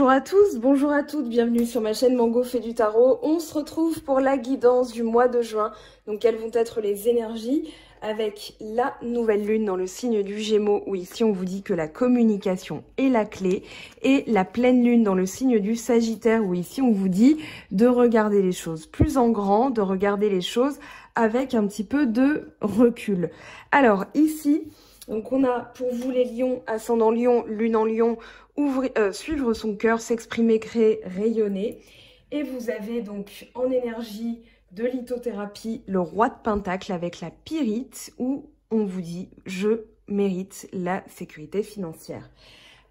Bonjour à tous, bonjour à toutes, bienvenue sur ma chaîne Mango fait du tarot. On se retrouve pour la guidance du mois de juin. Donc quelles vont être les énergies avec la nouvelle lune dans le signe du Gémeaux, où ici on vous dit que la communication est la clé, et la pleine lune dans le signe du Sagittaire, où ici on vous dit de regarder les choses plus en grand, de regarder les choses avec un petit peu de recul. Alors ici, donc on a pour vous les lions, ascendant lion, lune en lion, suivre son cœur, s'exprimer, créer, rayonner. Et vous avez donc en énergie de lithothérapie le roi de pentacle avec la pyrite, où on vous dit je mérite la sécurité financière.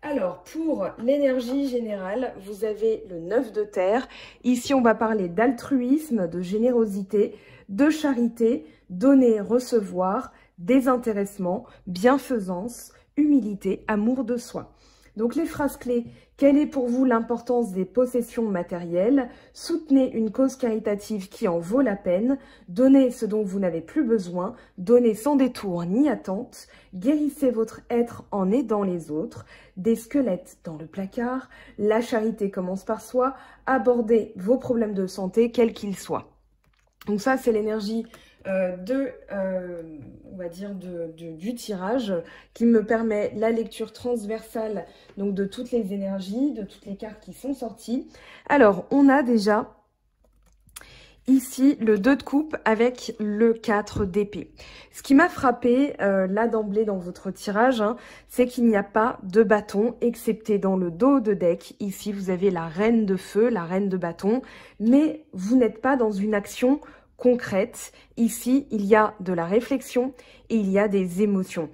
Alors, pour l'énergie générale, vous avez le 9 de terre. Ici, on va parler d'altruisme, de générosité, de charité, donner, recevoir, désintéressement, bienfaisance, humilité, amour de soi. Donc, les phrases clés: quelle est pour vous l'importance des possessions matérielles? Soutenez une cause caritative qui en vaut la peine. Donnez ce dont vous n'avez plus besoin. Donnez sans détour ni attente. Guérissez votre être en aidant les autres. Des squelettes dans le placard. La charité commence par soi. Abordez vos problèmes de santé, quels qu'ils soient. Donc ça, c'est l'énergie on va dire du tirage, qui me permet la lecture transversale donc de toutes les énergies, de toutes les cartes qui sont sorties. Alors, on a déjà ici le 2 de coupe avec le 4 d'épée. Ce qui m'a frappé là d'emblée dans votre tirage, c'est qu'il n'y a pas de bâton, excepté dans le dos de deck. Ici, vous avez la reine de feu, la reine de bâton, mais vous n'êtes pas dans une action concrète. Ici, il y a de la réflexion et il y a des émotions.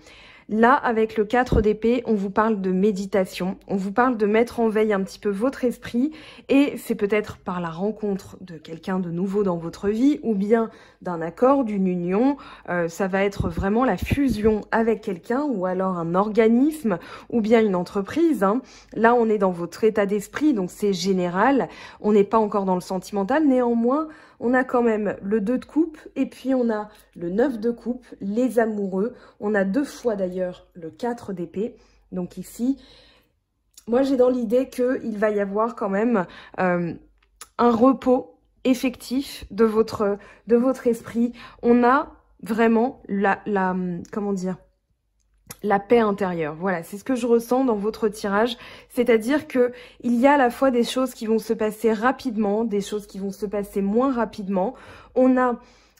Là, avec le 4 d'épée, on vous parle de méditation, on vous parle de mettre en veille un petit peu votre esprit, et c'est peut-être par la rencontre de quelqu'un de nouveau dans votre vie, ou bien d'un accord, d'une union. Ça va être vraiment la fusion avec quelqu'un, ou alors un organisme, ou bien une entreprise. Là, on est dans votre état d'esprit, donc c'est général. On n'est pas encore dans le sentimental, néanmoins, on a quand même le 2 de coupe, et puis on a le 9 de coupe, les amoureux. On a 2 fois d'ailleurs le 4 d'épée. Donc ici, moi j'ai dans l'idée qu'il va y avoir quand même un repos effectif de votre esprit. On a vraiment comment dire, la paix intérieure. Voilà, c'est ce que je ressens dans votre tirage. C'est-à-dire que il y a à la fois des choses qui vont se passer rapidement, des choses qui vont se passer moins rapidement. On a,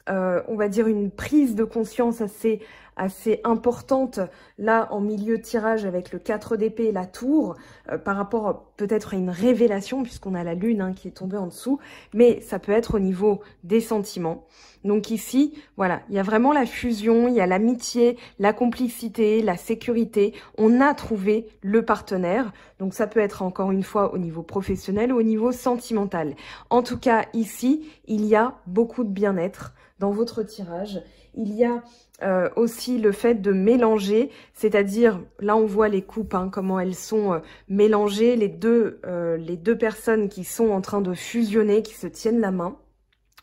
on va dire, une prise de conscience assez importante là en milieu de tirage avec le 4 d'épée et la tour, par rapport peut-être à une révélation, puisqu'on a la lune qui est tombée en dessous, mais ça peut être au niveau des sentiments. Donc ici, voilà, il y a vraiment la fusion, il y a l'amitié, la complicité, la sécurité. On a trouvé le partenaire. Donc ça peut être encore une fois au niveau professionnel ou au niveau sentimental. En tout cas, ici, il y a beaucoup de bien-être dans votre tirage. Il y a aussi le fait de mélanger, c'est-à-dire, là on voit les coupes, comment elles sont mélangées, les deux personnes qui sont en train de fusionner, qui se tiennent la main.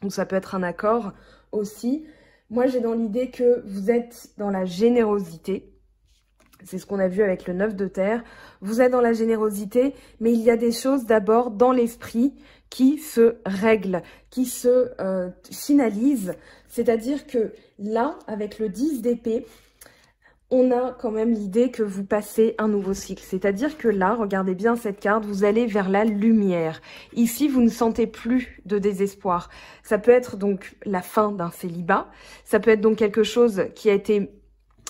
Donc ça peut être un accord aussi. Moi j'ai dans l'idée que vous êtes dans la générosité. C'est ce qu'on a vu avec le 9 de terre. Vous êtes dans la générosité, mais il y a des choses d'abord dans l'esprit qui se règlent, qui se finalisent. C'est-à-dire que là, avec le 10 d'épée, on a quand même l'idée que vous passez un nouveau cycle. C'est-à-dire que là, regardez bien cette carte, vous allez vers la lumière. Ici, vous ne sentez plus de désespoir. Ça peut être donc la fin d'un célibat. Ça peut être donc quelque chose qui a été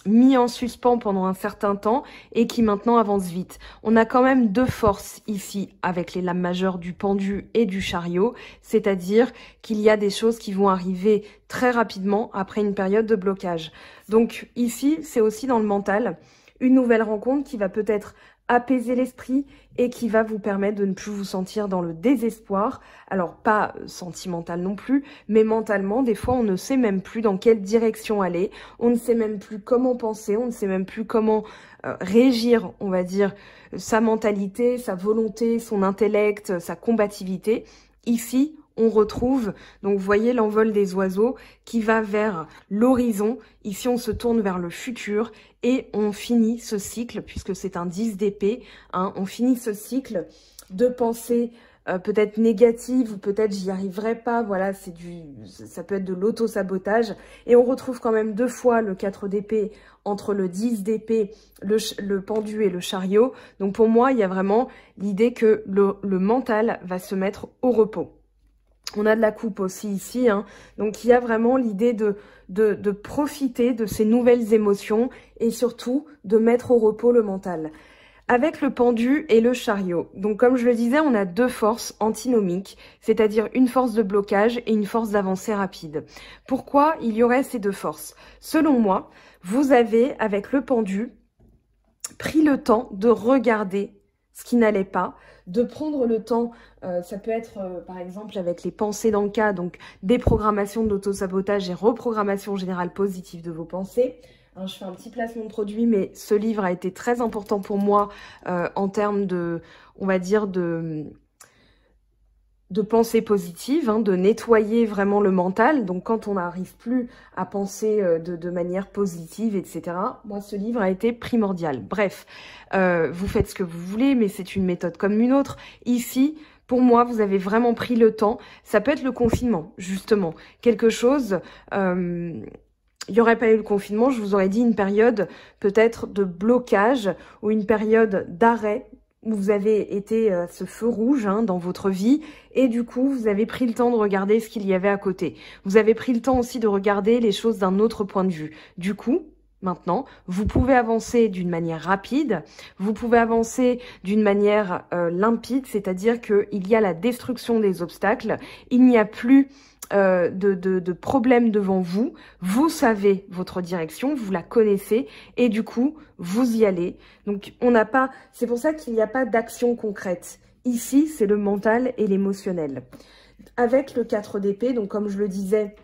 mis en suspens pendant un certain temps et qui maintenant avance vite. On a quand même 2 forces ici avec les lames majeures du pendu et du chariot, c'est-à-dire qu'il y a des choses qui vont arriver très rapidement après une période de blocage. Donc ici, c'est aussi dans le mental, une nouvelle rencontre qui va peut-être apaiser l'esprit et qui va vous permettre de ne plus vous sentir dans le désespoir. Alors pas sentimental non plus, mais mentalement, des fois on ne sait même plus dans quelle direction aller, on ne sait même plus comment penser, on ne sait même plus comment régir, on va dire, sa mentalité, sa volonté, son intellect, sa combativité. Ici, on retrouve, donc vous voyez l'envol des oiseaux qui va vers l'horizon. Ici, on se tourne vers le futur et on finit ce cycle, puisque c'est un 10 d'épée, hein, on finit ce cycle de pensée peut-être négative ou peut-être j'y arriverai pas, voilà, ça peut être de l'auto-sabotage. Et on retrouve quand même 2 fois le 4 d'épée entre le 10 d'épée, le pendu et le chariot. Donc pour moi, il y a vraiment l'idée que le mental va se mettre au repos. On a de la coupe aussi ici, hein. Donc il y a vraiment l'idée de profiter de ces nouvelles émotions et surtout de mettre au repos le mental. Avec le pendu et le chariot. Donc comme je le disais, on a 2 forces antinomiques, c'est-à-dire une force de blocage et une force d'avancée rapide. Pourquoi il y aurait ces 2 forces? Selon moi, vous avez, avec le pendu, pris le temps de regarder ce qui n'allait pas, de prendre le temps, ça peut être par exemple avec les pensées dans le cas, donc déprogrammation d'auto-sabotage et reprogrammation générale positive de vos pensées. Hein, je fais un petit placement de produit, mais ce livre a été très important pour moi en termes de, on va dire, de pensée positive, hein, de nettoyer vraiment le mental. Donc quand on n'arrive plus à penser de manière positive, etc., moi ce livre a été primordial. Bref, vous faites ce que vous voulez, mais c'est une méthode comme une autre. Ici, pour moi, vous avez vraiment pris le temps. Ça peut être le confinement, justement. Quelque chose... il n'y aurait pas eu le confinement, je vous aurais dit une période peut-être de blocage ou une période d'arrêt où vous avez été ce feu rouge, hein, dans votre vie et du coup vous avez pris le temps de regarder ce qu'il y avait à côté. Vous avez pris le temps aussi de regarder les choses d'un autre point de vue. Du coup, maintenant, vous pouvez avancer d'une manière rapide, vous pouvez avancer d'une manière limpide, c'est-à-dire qu'il y a la destruction des obstacles, il n'y a plus de problèmes devant vous, vous savez votre direction, vous la connaissez et du coup, vous y allez. Donc, on n'a pas, c'est pour ça qu'il n'y a pas d'action concrète. Ici, c'est le mental et l'émotionnel. Avec le 4 d'épée, donc comme je le disais,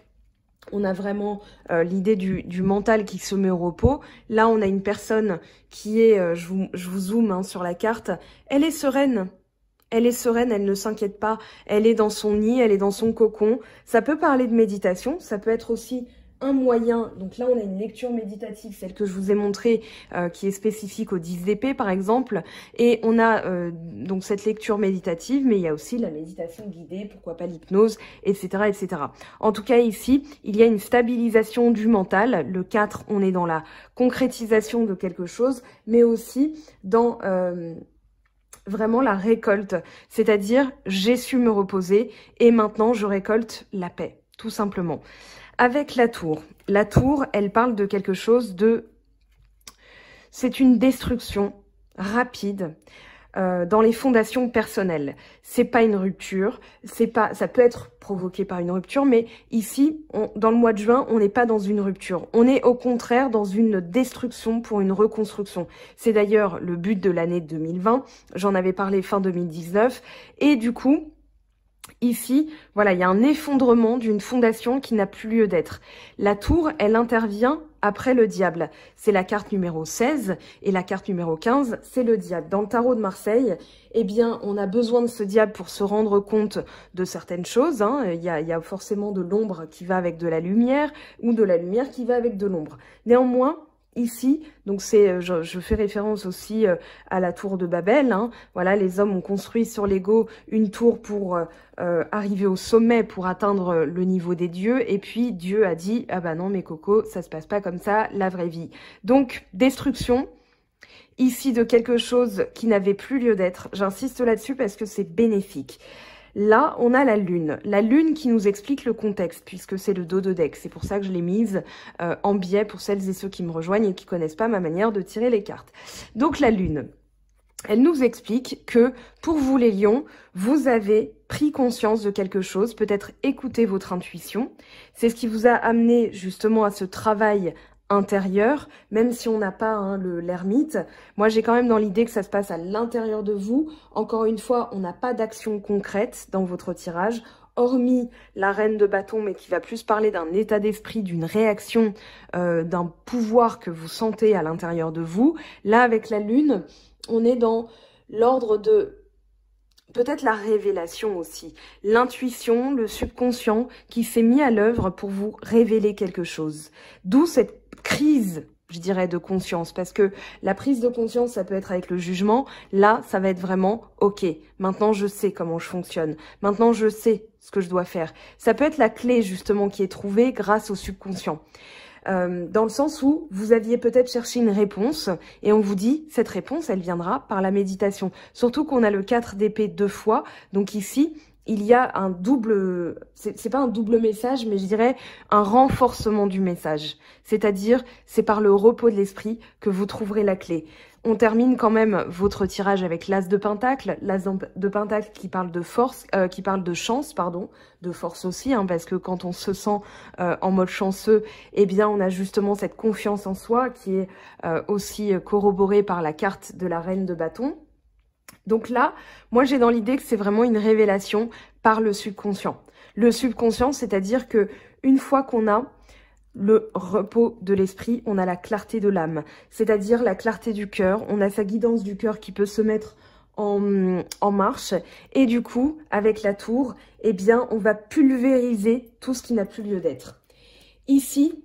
on a vraiment l'idée du mental qui se met au repos. Là, on a une personne qui est, je vous zoome hein, sur la carte, elle est sereine. Elle est sereine, elle ne s'inquiète pas, elle est dans son nid, elle est dans son cocon. Ça peut parler de méditation, ça peut être aussi un moyen. Donc là, on a une lecture méditative, celle que je vous ai montrée, qui est spécifique au 10 d'épée, par exemple. Et on a donc cette lecture méditative, mais il y a aussi la méditation guidée, pourquoi pas l'hypnose, etc., etc. En tout cas, ici, il y a une stabilisation du mental. Le 4, on est dans la concrétisation de quelque chose, mais aussi dans... vraiment la récolte, c'est-à-dire j'ai su me reposer et maintenant je récolte la paix, tout simplement. Avec la tour, elle parle de quelque chose de... C'est une destruction rapide dans les fondations personnelles. C'est pas une rupture, ça peut être provoqué par une rupture, mais ici, dans le mois de juin, on n'est pas dans une rupture. On est au contraire dans une destruction pour une reconstruction. C'est d'ailleurs le but de l'année 2020. J'en avais parlé fin 2019. Et du coup, ici, voilà, il y a un effondrement d'une fondation qui n'a plus lieu d'être. La tour, elle intervient après le diable. C'est la carte numéro 16 et la carte numéro 15, c'est le diable. Dans le tarot de Marseille, eh bien, on a besoin de ce diable pour se rendre compte de certaines choses. Hein. Il y a forcément de l'ombre qui va avec de la lumière ou de la lumière qui va avec de l'ombre. Néanmoins, ici, donc c'est, je fais référence aussi à la tour de Babel. Hein. Voilà, les hommes ont construit sur l'ego une tour pour arriver au sommet, pour atteindre le niveau des dieux. Et puis Dieu a dit, ah bah non mes cocos, ça se passe pas comme ça, la vraie vie. Donc destruction. Ici de quelque chose qui n'avait plus lieu d'être. J'insiste là-dessus parce que c'est bénéfique. Là, on a la lune qui nous explique le contexte, puisque c'est le dos de deck. C'est pour ça que je l'ai mise en biais pour celles et ceux qui me rejoignent et qui connaissent pas ma manière de tirer les cartes. Donc la lune, elle nous explique que pour vous les lions, vous avez pris conscience de quelque chose, peut-être écouté votre intuition. C'est ce qui vous a amené justement à ce travail intérieur, même si on n'a pas hein, l'ermite. Moi, j'ai quand même dans l'idée que ça se passe à l'intérieur de vous. Encore une fois, on n'a pas d'action concrète dans votre tirage, hormis la reine de bâton, mais qui va plus parler d'un état d'esprit, d'une réaction, d'un pouvoir que vous sentez à l'intérieur de vous. Là, avec la lune, on est dans l'ordre de peut-être la révélation aussi, l'intuition, le subconscient qui s'est mis à l'œuvre pour vous révéler quelque chose. D'où cette crise, je dirais, de conscience, parce que la prise de conscience, ça peut être avec le jugement. Là, ça va être vraiment, ok, maintenant je sais comment je fonctionne, maintenant je sais ce que je dois faire. Ça peut être la clé justement qui est trouvée grâce au subconscient. Dans le sens où vous aviez peut-être cherché une réponse et on vous dit cette réponse elle viendra par la méditation. Surtout qu'on a le 4 d'épée 2 fois, donc ici il y a un double, c'est pas un double message, mais je dirais un renforcement du message. C'est-à-dire c'est par le repos de l'esprit que vous trouverez la clé. On termine quand même votre tirage avec l'As de Pentacle. L'As de Pentacle qui parle de force, qui parle de chance, pardon, de force aussi, hein, parce que quand on se sent en mode chanceux, eh bien on a justement cette confiance en soi qui est aussi corroborée par la carte de la Reine de Bâton. Donc là, moi j'ai dans l'idée que c'est vraiment une révélation par le subconscient. Le subconscient, c'est-à-dire que une fois qu'on a le repos de l'esprit, on a la clarté de l'âme, c'est-à-dire la clarté du cœur, on a sa guidance du cœur qui peut se mettre en marche, et du coup, avec la tour, eh bien, on va pulvériser tout ce qui n'a plus lieu d'être. Ici,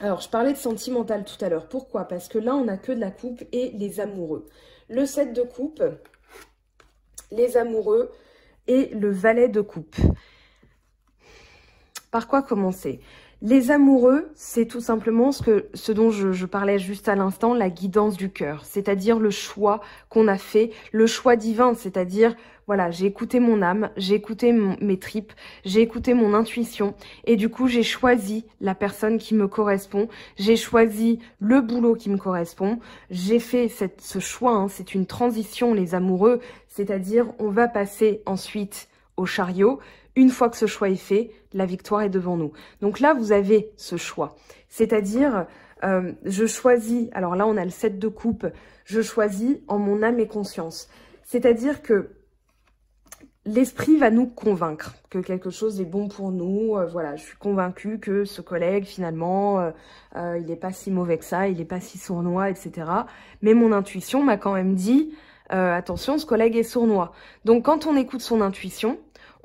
alors je parlais de sentimental tout à l'heure, pourquoi? Parce que là, on n'a que de la coupe et les amoureux. Le 7 de coupe, les amoureux et le valet de coupe. Par quoi commencer? Les amoureux, c'est tout simplement ce dont je parlais juste à l'instant, la guidance du cœur, c'est-à-dire le choix qu'on a fait, le choix divin, c'est-à-dire, voilà, j'ai écouté mon âme, j'ai écouté mes tripes, j'ai écouté mon intuition, et du coup, j'ai choisi la personne qui me correspond, j'ai choisi le boulot qui me correspond, j'ai fait ce choix, hein, c'est une transition, les amoureux, c'est-à-dire, on va passer ensuite au chariot. Une fois que ce choix est fait, la victoire est devant nous. Donc là, vous avez ce choix. C'est-à-dire, je choisis, alors là, on a le 7 de coupe, je choisis en mon âme et conscience. C'est-à-dire que l'esprit va nous convaincre que quelque chose est bon pour nous. Voilà, je suis convaincue que ce collègue, finalement, il n'est pas si mauvais que ça, il n'est pas si sournois, etc. Mais mon intuition m'a quand même dit, attention, ce collègue est sournois. Donc, quand on écoute son intuition,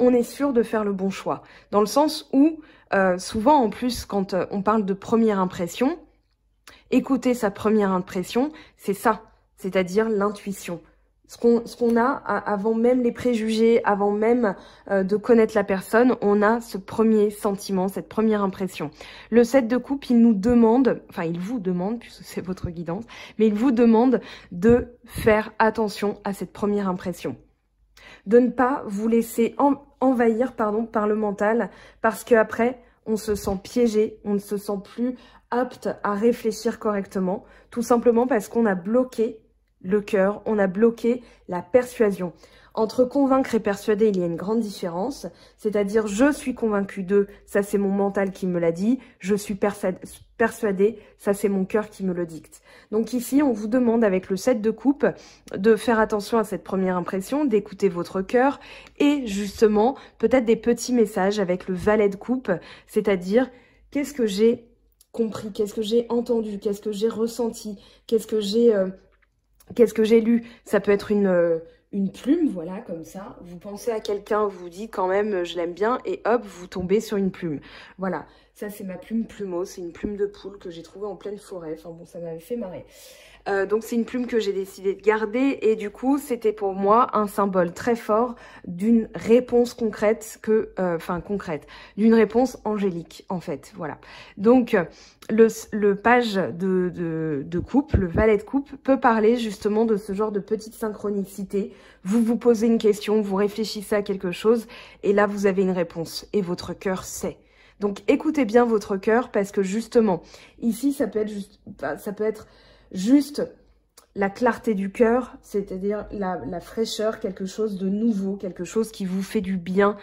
on est sûr de faire le bon choix. Dans le sens où, souvent en plus, quand on parle de première impression, écouter sa première impression, c'est ça, c'est-à-dire l'intuition. Ce qu'on a avant même les préjugés, avant même de connaître la personne, on a ce premier sentiment, cette première impression. Le 7 de coupe, il nous demande, enfin il vous demande, puisque c'est votre guidance, mais il vous demande de faire attention à cette première impression. De ne pas vous laisser envahir par le mental, parce qu'après, on se sent piégé, on ne se sent plus apte à réfléchir correctement, tout simplement parce qu'on a bloqué le cœur, on a bloqué la persuasion. Entre convaincre et persuader, il y a une grande différence, c'est-à-dire je suis convaincue de, ça c'est mon mental qui me l'a dit, je suis persuadée, ça c'est mon cœur qui me le dicte. Donc ici, on vous demande avec le 7 de coupe de faire attention à cette première impression, d'écouter votre cœur et justement peut-être des petits messages avec le valet de coupe, c'est-à-dire qu'est-ce que j'ai compris, qu'est-ce que j'ai entendu, qu'est-ce que j'ai ressenti, qu'est-ce que j'ai lu. Ça peut être une plume, voilà, comme ça. Vous pensez à quelqu'un, vous dites quand même, je l'aime bien, et hop, vous tombez sur une plume. Voilà, ça c'est ma plume plumeau, c'est une plume de poule que j'ai trouvée en pleine forêt. Enfin bon, ça m'avait fait marrer. Donc c'est une plume que j'ai décidé de garder et du coup c'était pour moi un symbole très fort d'une réponse concrète d'une réponse angélique en fait, voilà. Donc le page de coupe, le valet de coupe peut parler justement de ce genre de petite synchronicité. Vous posez une question, vous réfléchissez à quelque chose et là vous avez une réponse et votre cœur sait. Donc écoutez bien votre cœur parce que justement ici ça peut être juste la clarté du cœur, c'est-à-dire la fraîcheur, quelque chose de nouveau, quelque chose qui vous fait du bien,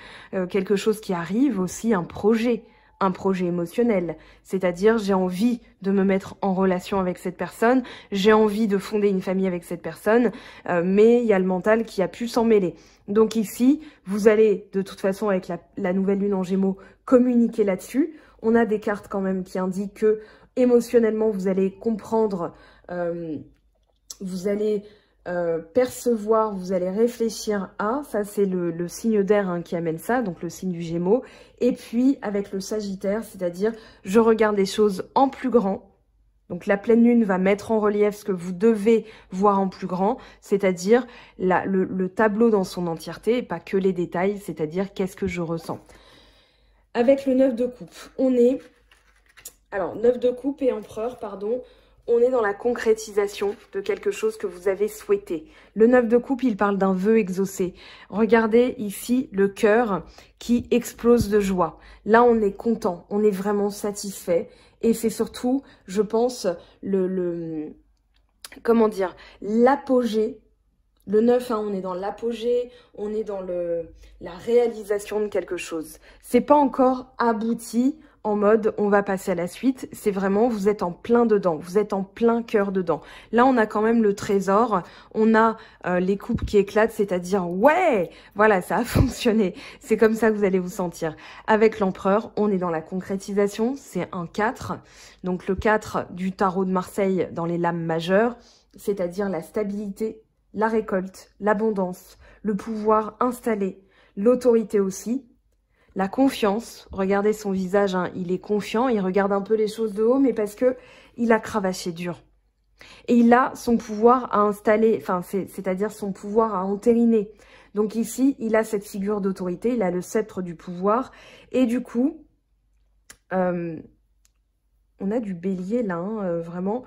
quelque chose qui arrive aussi, un projet émotionnel, c'est-à-dire j'ai envie de me mettre en relation avec cette personne, j'ai envie de fonder une famille avec cette personne, mais il y a le mental qui a pu s'en mêler. Donc ici, vous allez de toute façon avec la nouvelle lune en Gémeaux communiquer là-dessus. On a des cartes quand même qui indiquent que émotionnellement vous allez comprendre, vous allez percevoir, vous allez réfléchir à, ça c'est le signe d'air hein, qui amène ça, donc le signe du Gémeaux. Et puis avec le Sagittaire, c'est-à-dire je regarde les choses en plus grand. Donc la pleine lune va mettre en relief ce que vous devez voir en plus grand, c'est-à-dire le tableau dans son entièreté, et pas que les détails, c'est-à-dire qu'est-ce que je ressens. Avec le 9 de coupe, on est... Alors, 9 de coupe et empereur, pardon, on est dans la concrétisation de quelque chose que vous avez souhaité. Le 9 de coupe, il parle d'un vœu exaucé. Regardez ici le cœur qui explose de joie. Là, on est content, on est vraiment satisfait. Et c'est surtout, je pense, comment dire, l'apogée. Le 9, hein, on est dans l'apogée, on est dans la réalisation de quelque chose. C'est pas encore abouti en mode on va passer à la suite, c'est vraiment vous êtes en plein dedans, vous êtes en plein cœur dedans. Là, on a quand même le trésor, on a les coupes qui éclatent, c'est-à-dire ouais, voilà, ça a fonctionné. C'est comme ça que vous allez vous sentir. Avec l'empereur, on est dans la concrétisation, c'est un 4. Donc le 4 du tarot de Marseille dans les lames majeures, c'est-à-dire la stabilité, la récolte, l'abondance, le pouvoir installé, l'autorité aussi, la confiance. Regardez son visage, hein, il est confiant, il regarde un peu les choses de haut, mais parce que il a cravaché dur. Et il a son pouvoir à installer, enfin, c'est-à-dire son pouvoir à entériner. Donc ici, il a cette figure d'autorité, il a le sceptre du pouvoir, et du coup... on a du bélier là, hein, vraiment,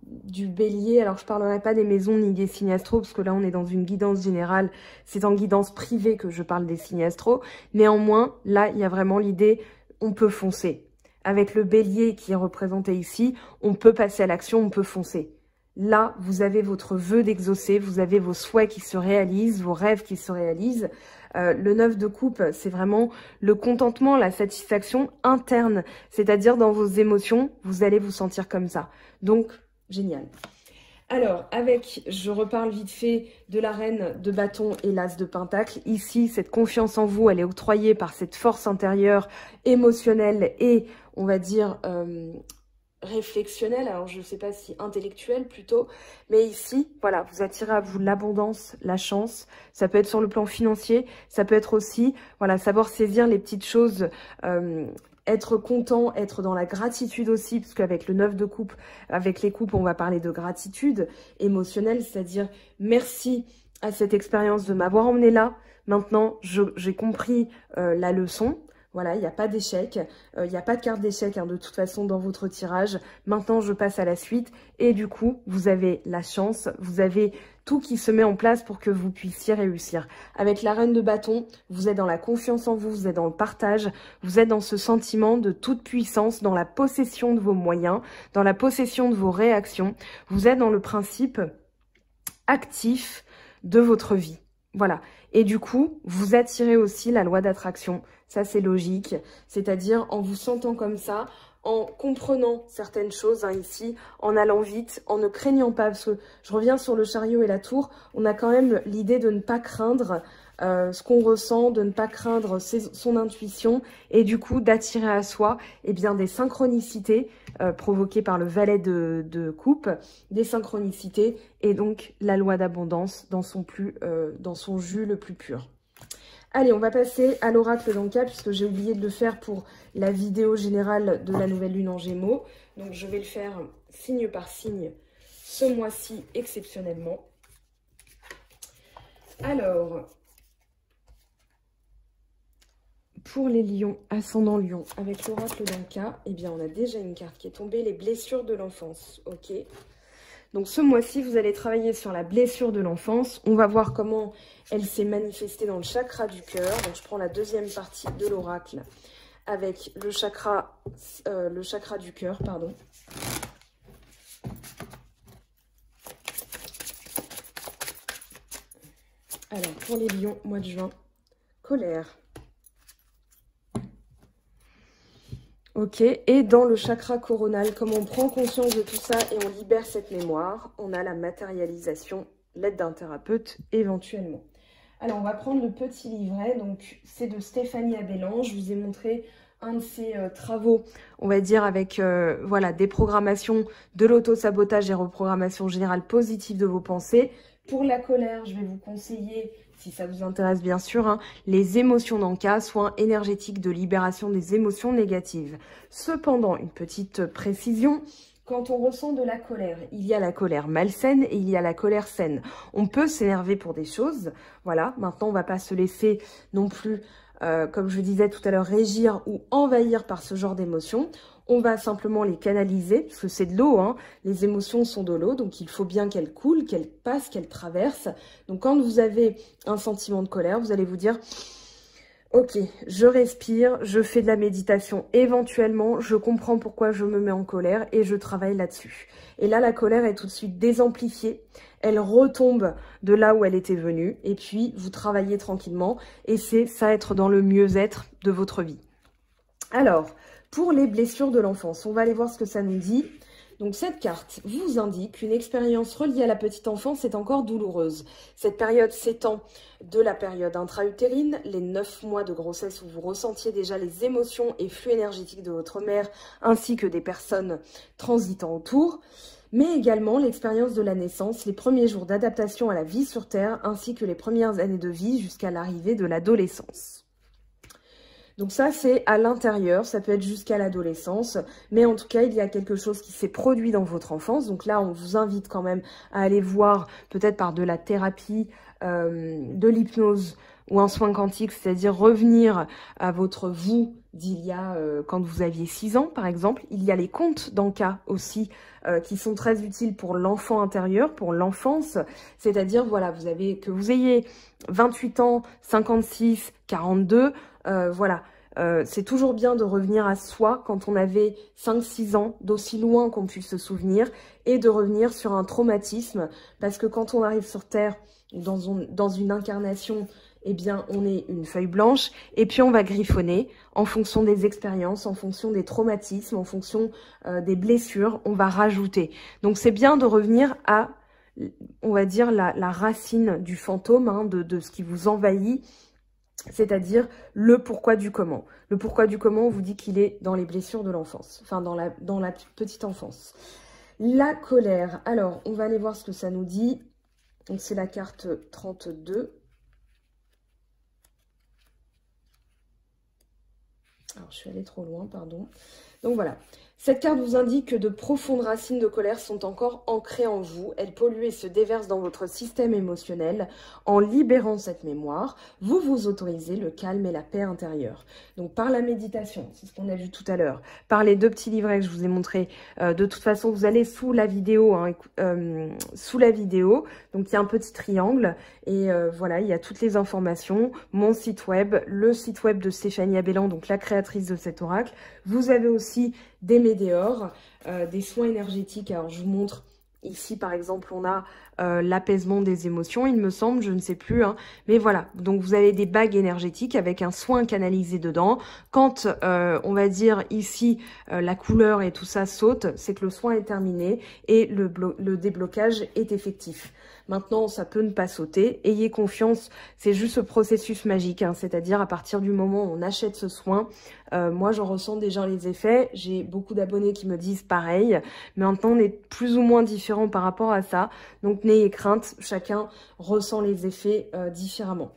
du bélier. Alors je parlerai pas des maisons ni des signes astro, parce que là on est dans une guidance générale, c'est en guidance privée que je parle des signes astro. Néanmoins, là il y a vraiment l'idée, on peut foncer. Avec le bélier qui est représenté ici, on peut passer à l'action, on peut foncer. Là, vous avez votre vœu d'exaucer, vous avez vos souhaits qui se réalisent, vos rêves qui se réalisent. Le 9 de coupe, c'est vraiment le contentement, la satisfaction interne. C'est-à-dire dans vos émotions, vous allez vous sentir comme ça. Donc, génial. Alors, je reparle vite fait de la reine de bâton et l'as de pentacle. Ici, cette confiance en vous, elle est octroyée par cette force intérieure, émotionnelle et, on va dire... réflexionnelle, alors je ne sais pas si intellectuelle plutôt, mais ici, voilà, vous attirez à vous l'abondance, la chance, ça peut être sur le plan financier, ça peut être aussi, voilà, savoir saisir les petites choses, être content, être dans la gratitude aussi, parce qu'avec le 9 de coupe, avec les coupes, on va parler de gratitude émotionnelle, c'est-à-dire merci à cette expérience de m'avoir emmené là, maintenant j'ai compris la leçon. Voilà, il n'y a pas d'échec, il n'y a pas de carte d'échec hein, de toute façon dans votre tirage. Maintenant, je passe à la suite et du coup, vous avez la chance, vous avez tout qui se met en place pour que vous puissiez réussir. Avec la reine de bâton, vous êtes dans la confiance en vous, vous êtes dans le partage, vous êtes dans ce sentiment de toute puissance, dans la possession de vos moyens, dans la possession de vos réactions. Vous êtes dans le principe actif de votre vie. Voilà. Et du coup, vous attirez aussi la loi d'attraction. Ça, c'est logique. C'est-à-dire, en vous sentant comme ça, en comprenant certaines choses, hein, ici, en allant vite, en ne craignant pas. Parce que je reviens sur le chariot et la tour. On a quand même l'idée de ne pas craindre ce qu'on ressent, de ne pas craindre son intuition. Et du coup, d'attirer à soi eh bien, des synchronicités provoquées par le valet de coupe. Des synchronicités et donc la loi d'abondance dans son jus le plus pur. Allez, on va passer à l'oracle d'Anka, puisque j'ai oublié de le faire pour la vidéo générale de la nouvelle lune en Gémeaux. Donc, je vais le faire signe par signe ce mois-ci, exceptionnellement. Alors, pour les lions, ascendant lion, avec l'oracle d'Anka, eh bien, on a déjà une carte qui est tombée, les blessures de l'enfance. Ok. Donc ce mois-ci, vous allez travailler sur la blessure de l'enfance. On va voir comment elle s'est manifestée dans le chakra du cœur. Donc je prends la deuxième partie de l'oracle avec le chakra du cœur, pardon. Alors pour les lions, mois de juin, colère. Ok, et dans le chakra coronal, comme on prend conscience de tout ça et on libère cette mémoire, on a la matérialisation, l'aide d'un thérapeute éventuellement. Alors, on va prendre le petit livret, donc c'est de Stéphanie Abellan. Je vous ai montré un de ces travaux, on va dire, avec voilà, des programmations de l'auto-sabotage et reprogrammation générale positive de vos pensées. Pour la colère, je vais vous conseiller, si ça vous intéresse bien sûr, hein, les émotions d'Anka, soins énergétiques de libération des émotions négatives. Cependant, une petite précision, quand on ressent de la colère, il y a la colère malsaine et il y a la colère saine. On peut s'énerver pour des choses, voilà, maintenant on ne va pas se laisser non plus, comme je disais tout à l'heure, régir ou envahir par ce genre d'émotions. On va simplement les canaliser, parce que c'est de l'eau, hein. Les émotions sont de l'eau, donc il faut bien qu'elles coulent, qu'elles passent, qu'elles traversent. Donc quand vous avez un sentiment de colère, vous allez vous dire... Ok, je respire, je fais de la méditation éventuellement, je comprends pourquoi je me mets en colère et je travaille là-dessus. Et là, la colère est tout de suite désamplifiée, elle retombe de là où elle était venue et puis vous travaillez tranquillement et c'est ça être dans le mieux-être de votre vie. Alors, pour les blessures de l'enfance, on va aller voir ce que ça nous dit. Donc cette carte vous indique qu'une expérience reliée à la petite enfance est encore douloureuse. Cette période s'étend de la période intra-utérine, les 9 mois de grossesse où vous ressentiez déjà les émotions et flux énergétiques de votre mère, ainsi que des personnes transitant autour, mais également l'expérience de la naissance, les premiers jours d'adaptation à la vie sur Terre, ainsi que les premières années de vie jusqu'à l'arrivée de l'adolescence. Donc ça, c'est à l'intérieur, ça peut être jusqu'à l'adolescence, mais en tout cas, il y a quelque chose qui s'est produit dans votre enfance. Donc là, on vous invite quand même à aller voir, peut-être par de la thérapie, de l'hypnose ou un soin quantique, c'est-à-dire revenir à votre vous d'il y a, quand vous aviez 6 ans, par exemple. Il y a les contes d'Anka aussi, qui sont très utiles pour l'enfant intérieur, pour l'enfance, c'est-à-dire, voilà, que vous ayez 28 ans, 56, 42, voilà, c'est toujours bien de revenir à soi quand on avait 5-6 ans, d'aussi loin qu'on puisse se souvenir, et de revenir sur un traumatisme, parce que quand on arrive sur Terre, dans une incarnation, eh bien, on est une feuille blanche, et puis on va griffonner en fonction des expériences, en fonction des traumatismes, en fonction des blessures, on va rajouter. Donc c'est bien de revenir à, on va dire, la racine du fantôme, hein, de ce qui vous envahit, c'est-à-dire le pourquoi du comment. Le pourquoi du comment, on vous dit qu'il est dans les blessures de l'enfance, enfin dans la petite enfance. La colère, alors on va aller voir ce que ça nous dit. Donc c'est la carte 32. Alors je suis allée trop loin, pardon. Donc voilà. Cette carte vous indique que de profondes racines de colère sont encore ancrées en vous. Elles polluent et se déversent dans votre système émotionnel. En libérant cette mémoire, vous vous autorisez le calme et la paix intérieure. Donc par la méditation, c'est ce qu'on a vu tout à l'heure, par les 2 petits livrets que je vous ai montrés. De toute façon, vous allez sous la vidéo, hein, sous la vidéo. Donc il y a un petit triangle et voilà, il y a toutes les informations. Mon site web, le site web de Stéphanie Abellan, donc la créatrice de cet oracle. Vous avez aussi des météores, des soins énergétiques. Alors je vous montre ici par exemple, on a l'apaisement des émotions, il me semble, je ne sais plus, hein, mais voilà. Donc vous avez des bagues énergétiques avec un soin canalisé dedans. Quand on va dire ici la couleur et tout ça saute, c'est que le soin est terminé et le déblocage est effectif. Maintenant, ça peut ne pas sauter. Ayez confiance, c'est juste ce processus magique, hein, c'est-à-dire à partir du moment où on achète ce soin, moi j'en ressens déjà les effets. J'ai beaucoup d'abonnés qui me disent pareil, mais maintenant on est plus ou moins différents par rapport à ça. Donc n'ayez crainte, chacun ressent les effets différemment.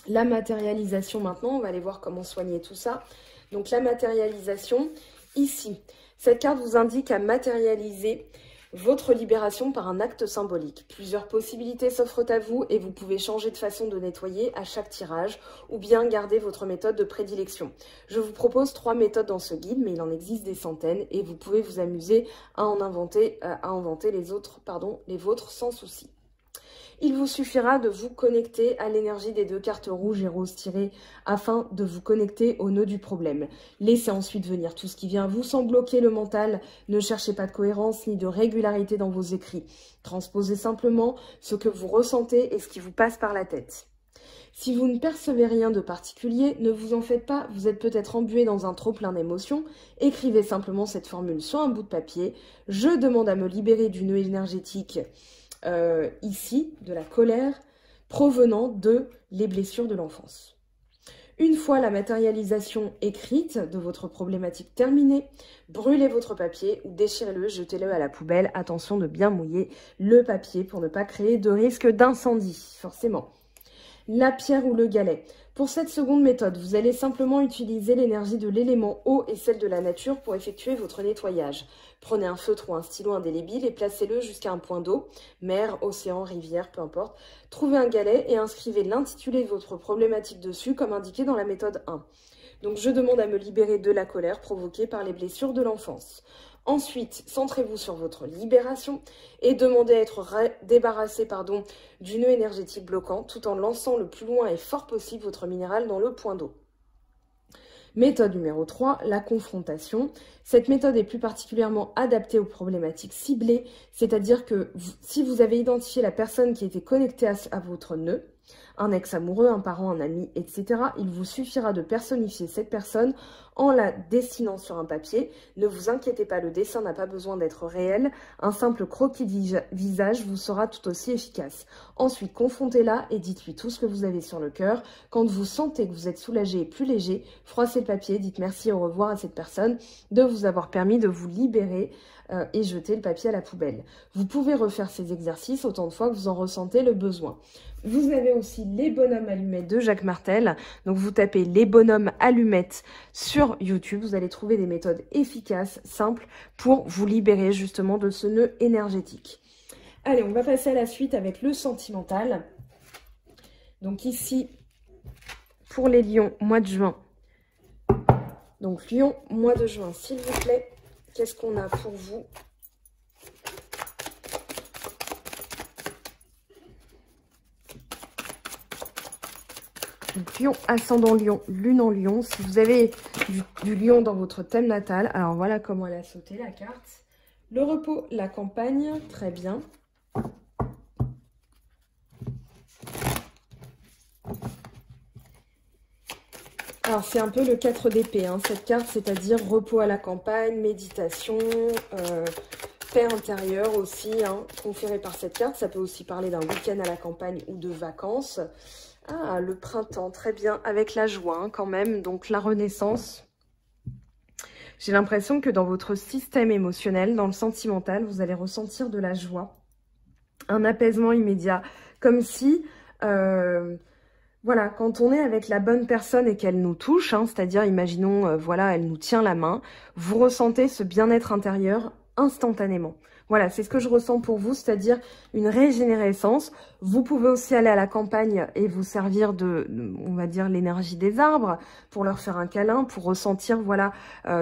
La matérialisation maintenant, on va aller voir comment soigner tout ça. Donc la matérialisation, ici, cette carte vous indique à matérialiser votre libération par un acte symbolique. Plusieurs possibilités s'offrent à vous et vous pouvez changer de façon de nettoyer à chaque tirage ou bien garder votre méthode de prédilection. Je vous propose 3 méthodes dans ce guide, mais il en existe des centaines et vous pouvez vous amuser à inventer les vôtres sans souci. Il vous suffira de vous connecter à l'énergie des 2 cartes rouges et roses tirées afin de vous connecter au nœud du problème. Laissez ensuite venir tout ce qui vient à vous sans bloquer le mental. Ne cherchez pas de cohérence ni de régularité dans vos écrits. Transposez simplement ce que vous ressentez et ce qui vous passe par la tête. Si vous ne percevez rien de particulier, ne vous en faites pas, vous êtes peut-être embué dans un trop-plein d'émotions. Écrivez simplement cette formule sur un bout de papier. Je demande à me libérer du nœud énergétique ici, de la colère, provenant de les blessures de l'enfance. Une fois la matérialisation écrite de votre problématique terminée, brûlez votre papier ou déchirez-le, jetez-le à la poubelle. Attention de bien mouiller le papier pour ne pas créer de risque d'incendie, forcément. La pierre ou le galet. Pour cette seconde méthode, vous allez simplement utiliser l'énergie de l'élément eau et celle de la nature pour effectuer votre nettoyage. Prenez un feutre ou un stylo indélébile et placez-le jusqu'à un point d'eau, mer, océan, rivière, peu importe. Trouvez un galet et inscrivez l'intitulé de votre problématique dessus comme indiqué dans la méthode 1. Donc je demande à me libérer de la colère provoquée par les blessures de l'enfance. Ensuite, centrez-vous sur votre libération et demandez à être débarrassé du nœud énergétique bloquant tout en lançant le plus loin et fort possible votre minéral dans le point d'eau. Méthode numéro 3, la confrontation. Cette méthode est plus particulièrement adaptée aux problématiques ciblées, c'est-à-dire que si vous avez identifié la personne qui était connectée à votre nœud, un ex-amoureux, un parent, un ami, etc., il vous suffira de personnifier cette personne en la dessinant sur un papier. Ne vous inquiétez pas, le dessin n'a pas besoin d'être réel. Un simple croquis de visage vous sera tout aussi efficace. Ensuite, confrontez-la et dites-lui tout ce que vous avez sur le cœur. Quand vous sentez que vous êtes soulagé et plus léger, froissez le papier, dites merci et au revoir à cette personne de vous avoir permis de vous libérer et jeter le papier à la poubelle. Vous pouvez refaire ces exercices autant de fois que vous en ressentez le besoin. Vous avez aussi les bonhommes allumettes de Jacques Martel. Donc vous tapez les bonhommes allumettes sur YouTube. Vous allez trouver des méthodes efficaces, simples pour vous libérer justement de ce nœud énergétique. Allez, on va passer à la suite avec le sentimental. Donc ici, pour les lions, mois de juin. Donc lion, mois de juin, s'il vous plaît. Qu'est-ce qu'on a pour vous? Donc, lion, ascendant lion, lune en lion. Si vous avez du lion dans votre thème natal, alors voilà comment elle a sauté la carte. Le repos, la campagne, très bien. Alors, c'est un peu le 4 d'épée, hein, cette carte, c'est-à-dire repos à la campagne, méditation, paix intérieure aussi, hein, conférée par cette carte. Ça peut aussi parler d'un week-end à la campagne ou de vacances. Ah, le printemps, très bien, avec la joie hein, quand même, donc la renaissance. J'ai l'impression que dans votre système émotionnel, dans le sentimental, vous allez ressentir de la joie, un apaisement immédiat, comme si... voilà, quand on est avec la bonne personne et qu'elle nous touche, hein, c'est-à-dire, imaginons, voilà, elle nous tient la main, vous ressentez ce bien-être intérieur instantanément. Voilà, c'est ce que je ressens pour vous, c'est-à-dire une régénérescence. Vous pouvez aussi aller à la campagne et vous servir de on va dire, l'énergie des arbres pour leur faire un câlin, pour ressentir, voilà,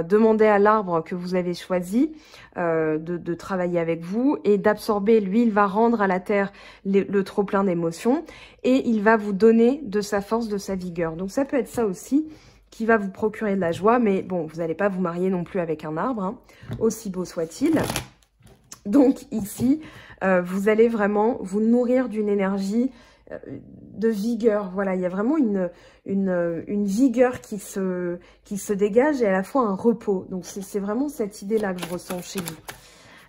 demander à l'arbre que vous avez choisi de travailler avec vous et d'absorber. Lui, il va rendre à la terre le trop-plein d'émotions et il va vous donner de sa force, de sa vigueur. Donc, ça peut être ça aussi qui va vous procurer de la joie, mais bon, vous n'allez pas vous marier non plus avec un arbre, hein, aussi beau soit-il. Donc ici, vous allez vraiment vous nourrir d'une énergie de vigueur. Voilà, il y a vraiment une vigueur qui se dégage et à la fois un repos. Donc c'est vraiment cette idée-là que je ressens chez vous.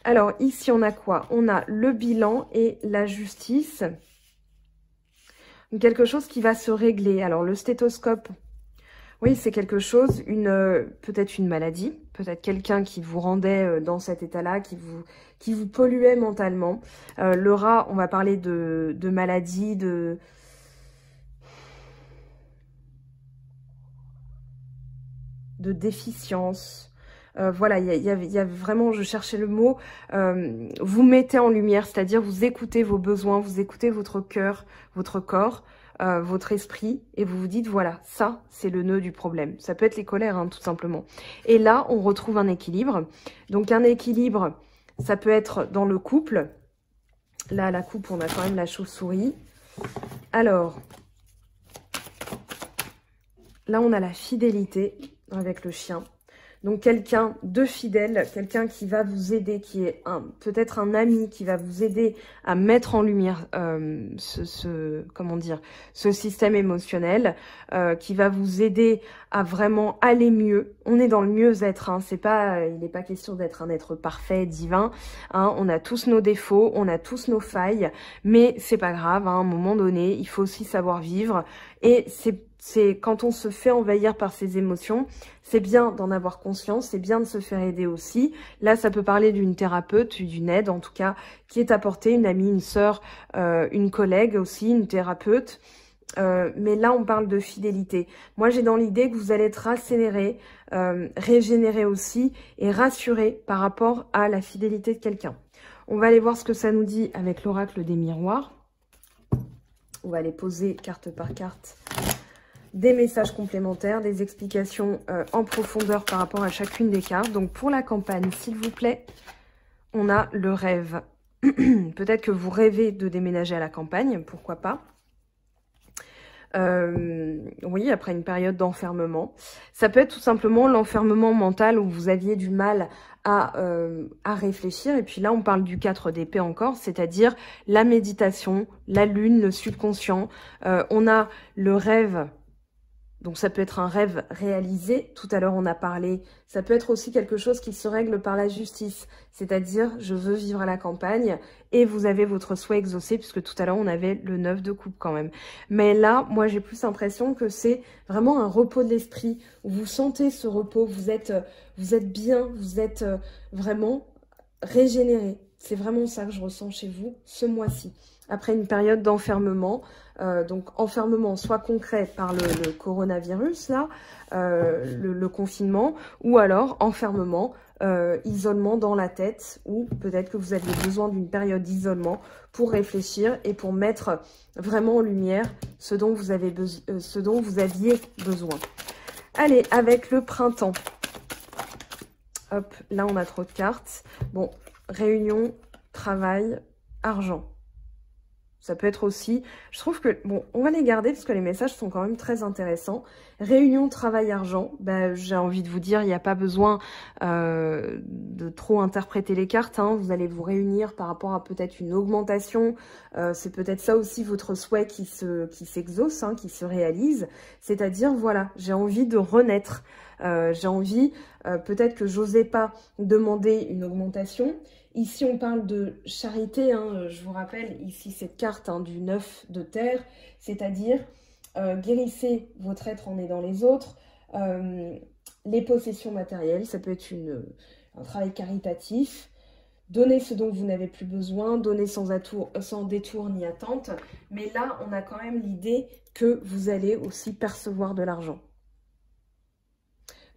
Alors ici, on a quoi? On a le bilan et la justice. Donc, quelque chose qui va se régler. Alors le stéthoscope... Oui, c'est quelque chose, peut-être une maladie, peut-être quelqu'un qui vous rendait dans cet état-là, qui vous polluait mentalement. Le rat, on va parler de maladie, de déficience. Voilà, il y a vraiment, je cherchais le mot, vous mettez en lumière, c'est-à-dire vous écoutez vos besoins, vous écoutez votre cœur, votre corps, votre esprit, et vous vous dites, voilà, ça, c'est le nœud du problème. Ça peut être les colères, hein, tout simplement. Et là, on retrouve un équilibre. Donc, un équilibre, ça peut être dans le couple. Là, la coupe, on a quand même la chauve-souris. Alors, là, on a la fidélité avec le chien. Donc, quelqu'un de fidèle, quelqu'un qui va vous aider, qui est peut-être un ami, qui va vous aider à mettre en lumière comment dire, ce système émotionnel, qui va vous aider à vraiment aller mieux. On est dans le mieux-être, hein, il n'est pas question d'être un être parfait, divin. Hein, on a tous nos défauts, on a tous nos failles, mais c'est pas grave. Hein, à un moment donné, il faut aussi savoir vivre et c'est quand on se fait envahir par ses émotions, c'est bien d'en avoir conscience, c'est bien de se faire aider aussi. Là, ça peut parler d'une thérapeute, d'une aide en tout cas, qui est apportée, une amie, une sœur, une collègue aussi, une thérapeute. Mais là, on parle de fidélité. Moi, j'ai dans l'idée que vous allez être rassénéré, régénéré aussi et rassuré par rapport à la fidélité de quelqu'un. On va aller voir ce que ça nous dit avec l'oracle des miroirs. On va aller poser carte par carte des messages complémentaires, des explications en profondeur par rapport à chacune des cartes. Donc, pour la campagne, s'il vous plaît, on a le rêve. Peut-être que vous rêvez de déménager à la campagne, pourquoi pas. Oui, après une période d'enfermement. Ça peut être tout simplement l'enfermement mental où vous aviez du mal à réfléchir. Et puis là, on parle du 4 d'épée encore, c'est-à-dire la méditation, la lune, le subconscient. On a le rêve. Donc ça peut être un rêve réalisé, tout à l'heure on a parlé, ça peut être aussi quelque chose qui se règle par la justice, c'est-à-dire je veux vivre à la campagne et vous avez votre souhait exaucé, puisque tout à l'heure on avait le 9 de coupe quand même. Mais là, moi j'ai plus l'impression que c'est vraiment un repos de l'esprit, où vous sentez ce repos, vous êtes bien, vous êtes vraiment régénéré. C'est vraiment ça que je ressens chez vous ce mois-ci. Après une période d'enfermement, donc enfermement soit concret par le coronavirus, là, le confinement, ou alors enfermement, isolement dans la tête, ou peut-être que vous aviez besoin d'une période d'isolement pour réfléchir et pour mettre vraiment en lumière ce dont vous aviez besoin. Allez, avec le printemps. Hop, là on a trop de cartes. Bon, réunion, travail, argent. Ça peut être aussi, je trouve que, bon, on va les garder parce que les messages sont quand même très intéressants. Réunion, travail, argent, ben, j'ai envie de vous dire, il n'y a pas besoin de trop interpréter les cartes. Hein. Vous allez vous réunir par rapport à peut-être une augmentation. C'est peut-être ça aussi votre souhait qui s'exauce, hein, qui se réalise. C'est-à-dire, voilà, j'ai envie de renaître. J'ai envie, peut-être que j'osais pas demander une augmentation. Ici, on parle de charité, hein, je vous rappelle, ici, cette carte hein, du 9 de terre, c'est-à-dire guérissez votre être en aidant les autres, les possessions matérielles, ça peut être un travail caritatif, donnez ce dont vous n'avez plus besoin, donnez sans détour ni attente, mais là, on a quand même l'idée que vous allez aussi percevoir de l'argent.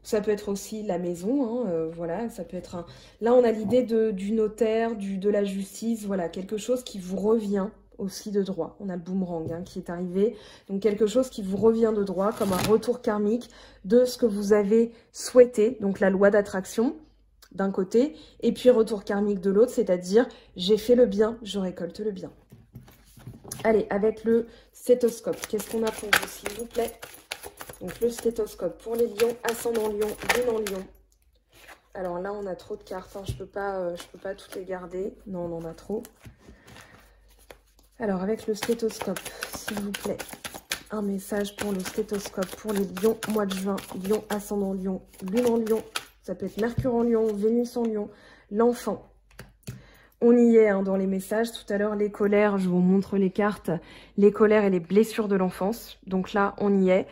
Ça peut être aussi la maison, hein, voilà, ça peut être un... Là, on a l'idée du notaire, de la justice, voilà, quelque chose qui vous revient aussi de droit. On a le boomerang hein, qui est arrivé, donc quelque chose qui vous revient de droit, comme un retour karmique de ce que vous avez souhaité, donc la loi d'attraction d'un côté, et puis retour karmique de l'autre, c'est-à-dire j'ai fait le bien, je récolte le bien. Allez, avec le stéthoscope, qu'est-ce qu'on a pour vous, s'il vous plaît ? Donc le stéthoscope pour les lions, ascendant lion, lune en lion. Alors là, on a trop de cartes, hein. Je peux pas toutes les garder. Non, on en a trop. Alors avec le stéthoscope, s'il vous plaît, un message pour le stéthoscope pour les lions, mois de juin, lion, ascendant lion, lune en lion. Ça peut être Mercure en lion, Vénus en lion, l'enfant. On y est hein, dans les messages. Tout à l'heure, les colères, je vous montre les cartes, les colères et les blessures de l'enfance. Donc là, on y est.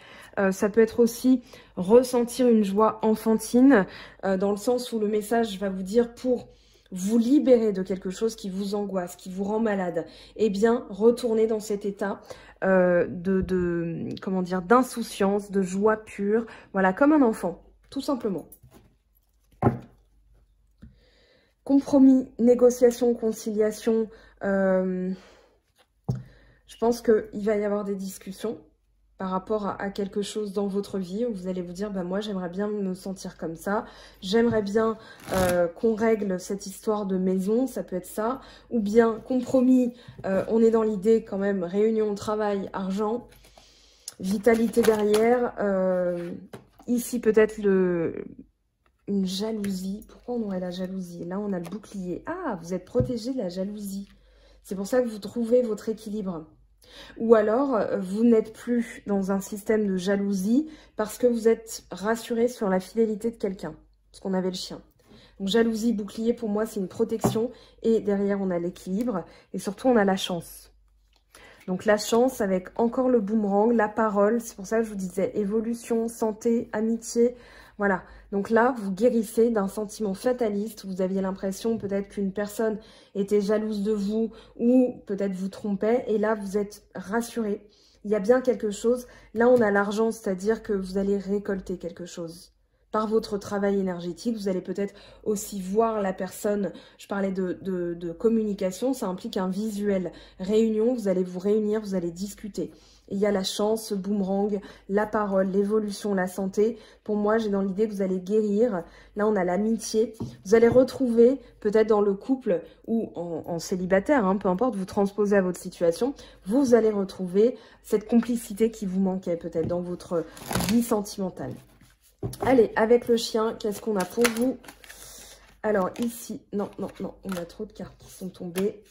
Ça peut être aussi ressentir une joie enfantine, dans le sens où le message va vous dire pour vous libérer de quelque chose qui vous angoisse, qui vous rend malade, eh bien, retournez dans cet état comment dire, d'insouciance, de joie pure, voilà, comme un enfant, tout simplement. Compromis, négociation, conciliation, je pense qu'il va y avoir des discussions par rapport à quelque chose dans votre vie où vous allez vous dire, bah, moi j'aimerais bien me sentir comme ça, j'aimerais bien qu'on règle cette histoire de maison, ça peut être ça, ou bien compromis, on est dans l'idée quand même, réunion, travail, argent, vitalité derrière, ici peut-être une jalousie. Pourquoi on aurait la jalousie? Là, on a le bouclier. Ah, vous êtes protégé de la jalousie. C'est pour ça que vous trouvez votre équilibre. Ou alors, vous n'êtes plus dans un système de jalousie parce que vous êtes rassuré sur la fidélité de quelqu'un. Parce qu'on avait le chien. Donc, jalousie, bouclier, pour moi, c'est une protection. Et derrière, on a l'équilibre. Et surtout, on a la chance. Donc la chance avec encore le boomerang, la parole, c'est pour ça que je vous disais évolution, santé, amitié, voilà. Donc là, vous guérissez d'un sentiment fataliste, vous aviez l'impression peut-être qu'une personne était jalouse de vous ou peut-être vous trompait et là, vous êtes rassuré. Il y a bien quelque chose. Là, on a l'argent, c'est-à-dire que vous allez récolter quelque chose. Par votre travail énergétique, vous allez peut-être aussi voir la personne. Je parlais de communication, ça implique un visuel. Réunion, vous allez vous réunir, vous allez discuter. Et il y a la chance, le boomerang, la parole, l'évolution, la santé. Pour moi, j'ai dans l'idée que vous allez guérir. Là, on a l'amitié. Vous allez retrouver, peut-être dans le couple ou en célibataire, hein, peu importe, vous transposez à votre situation, vous allez retrouver cette complicité qui vous manquait peut-être dans votre vie sentimentale. Allez, avec le chien, qu'est-ce qu'on a pour vous? Alors ici, non, on a trop de cartes qui sont tombées.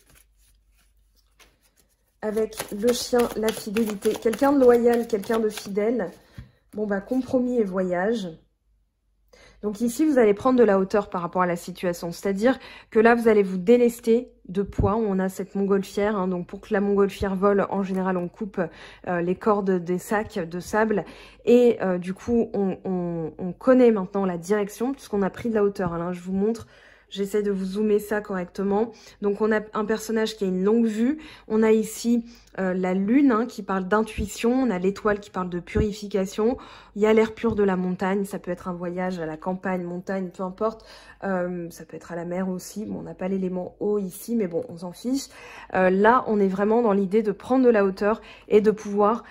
Avec le chien, la fidélité. Quelqu'un de loyal, quelqu'un de fidèle. Bon, bah, compromis et voyage. Donc ici, vous allez prendre de la hauteur par rapport à la situation. C'est-à-dire que là, vous allez vous délester de poids. On a cette montgolfière. Hein, donc pour que la montgolfière vole, en général, on coupe les cordes des sacs de sable. Et du coup, on connaît maintenant la direction puisqu'on a pris de la hauteur. Alors, je vous montre. J'essaie de vous zoomer ça correctement. Donc, on a un personnage qui a une longue vue. On a ici la lune hein, qui parle d'intuition. On a l'étoile qui parle de purification. Il y a l'air pur de la montagne. Ça peut être un voyage à la campagne, montagne, peu importe. Ça peut être à la mer aussi. Bon, on n'a pas l'élément eau ici, mais bon, on s'en fiche. Là, on est vraiment dans l'idée de prendre de la hauteur et de pouvoir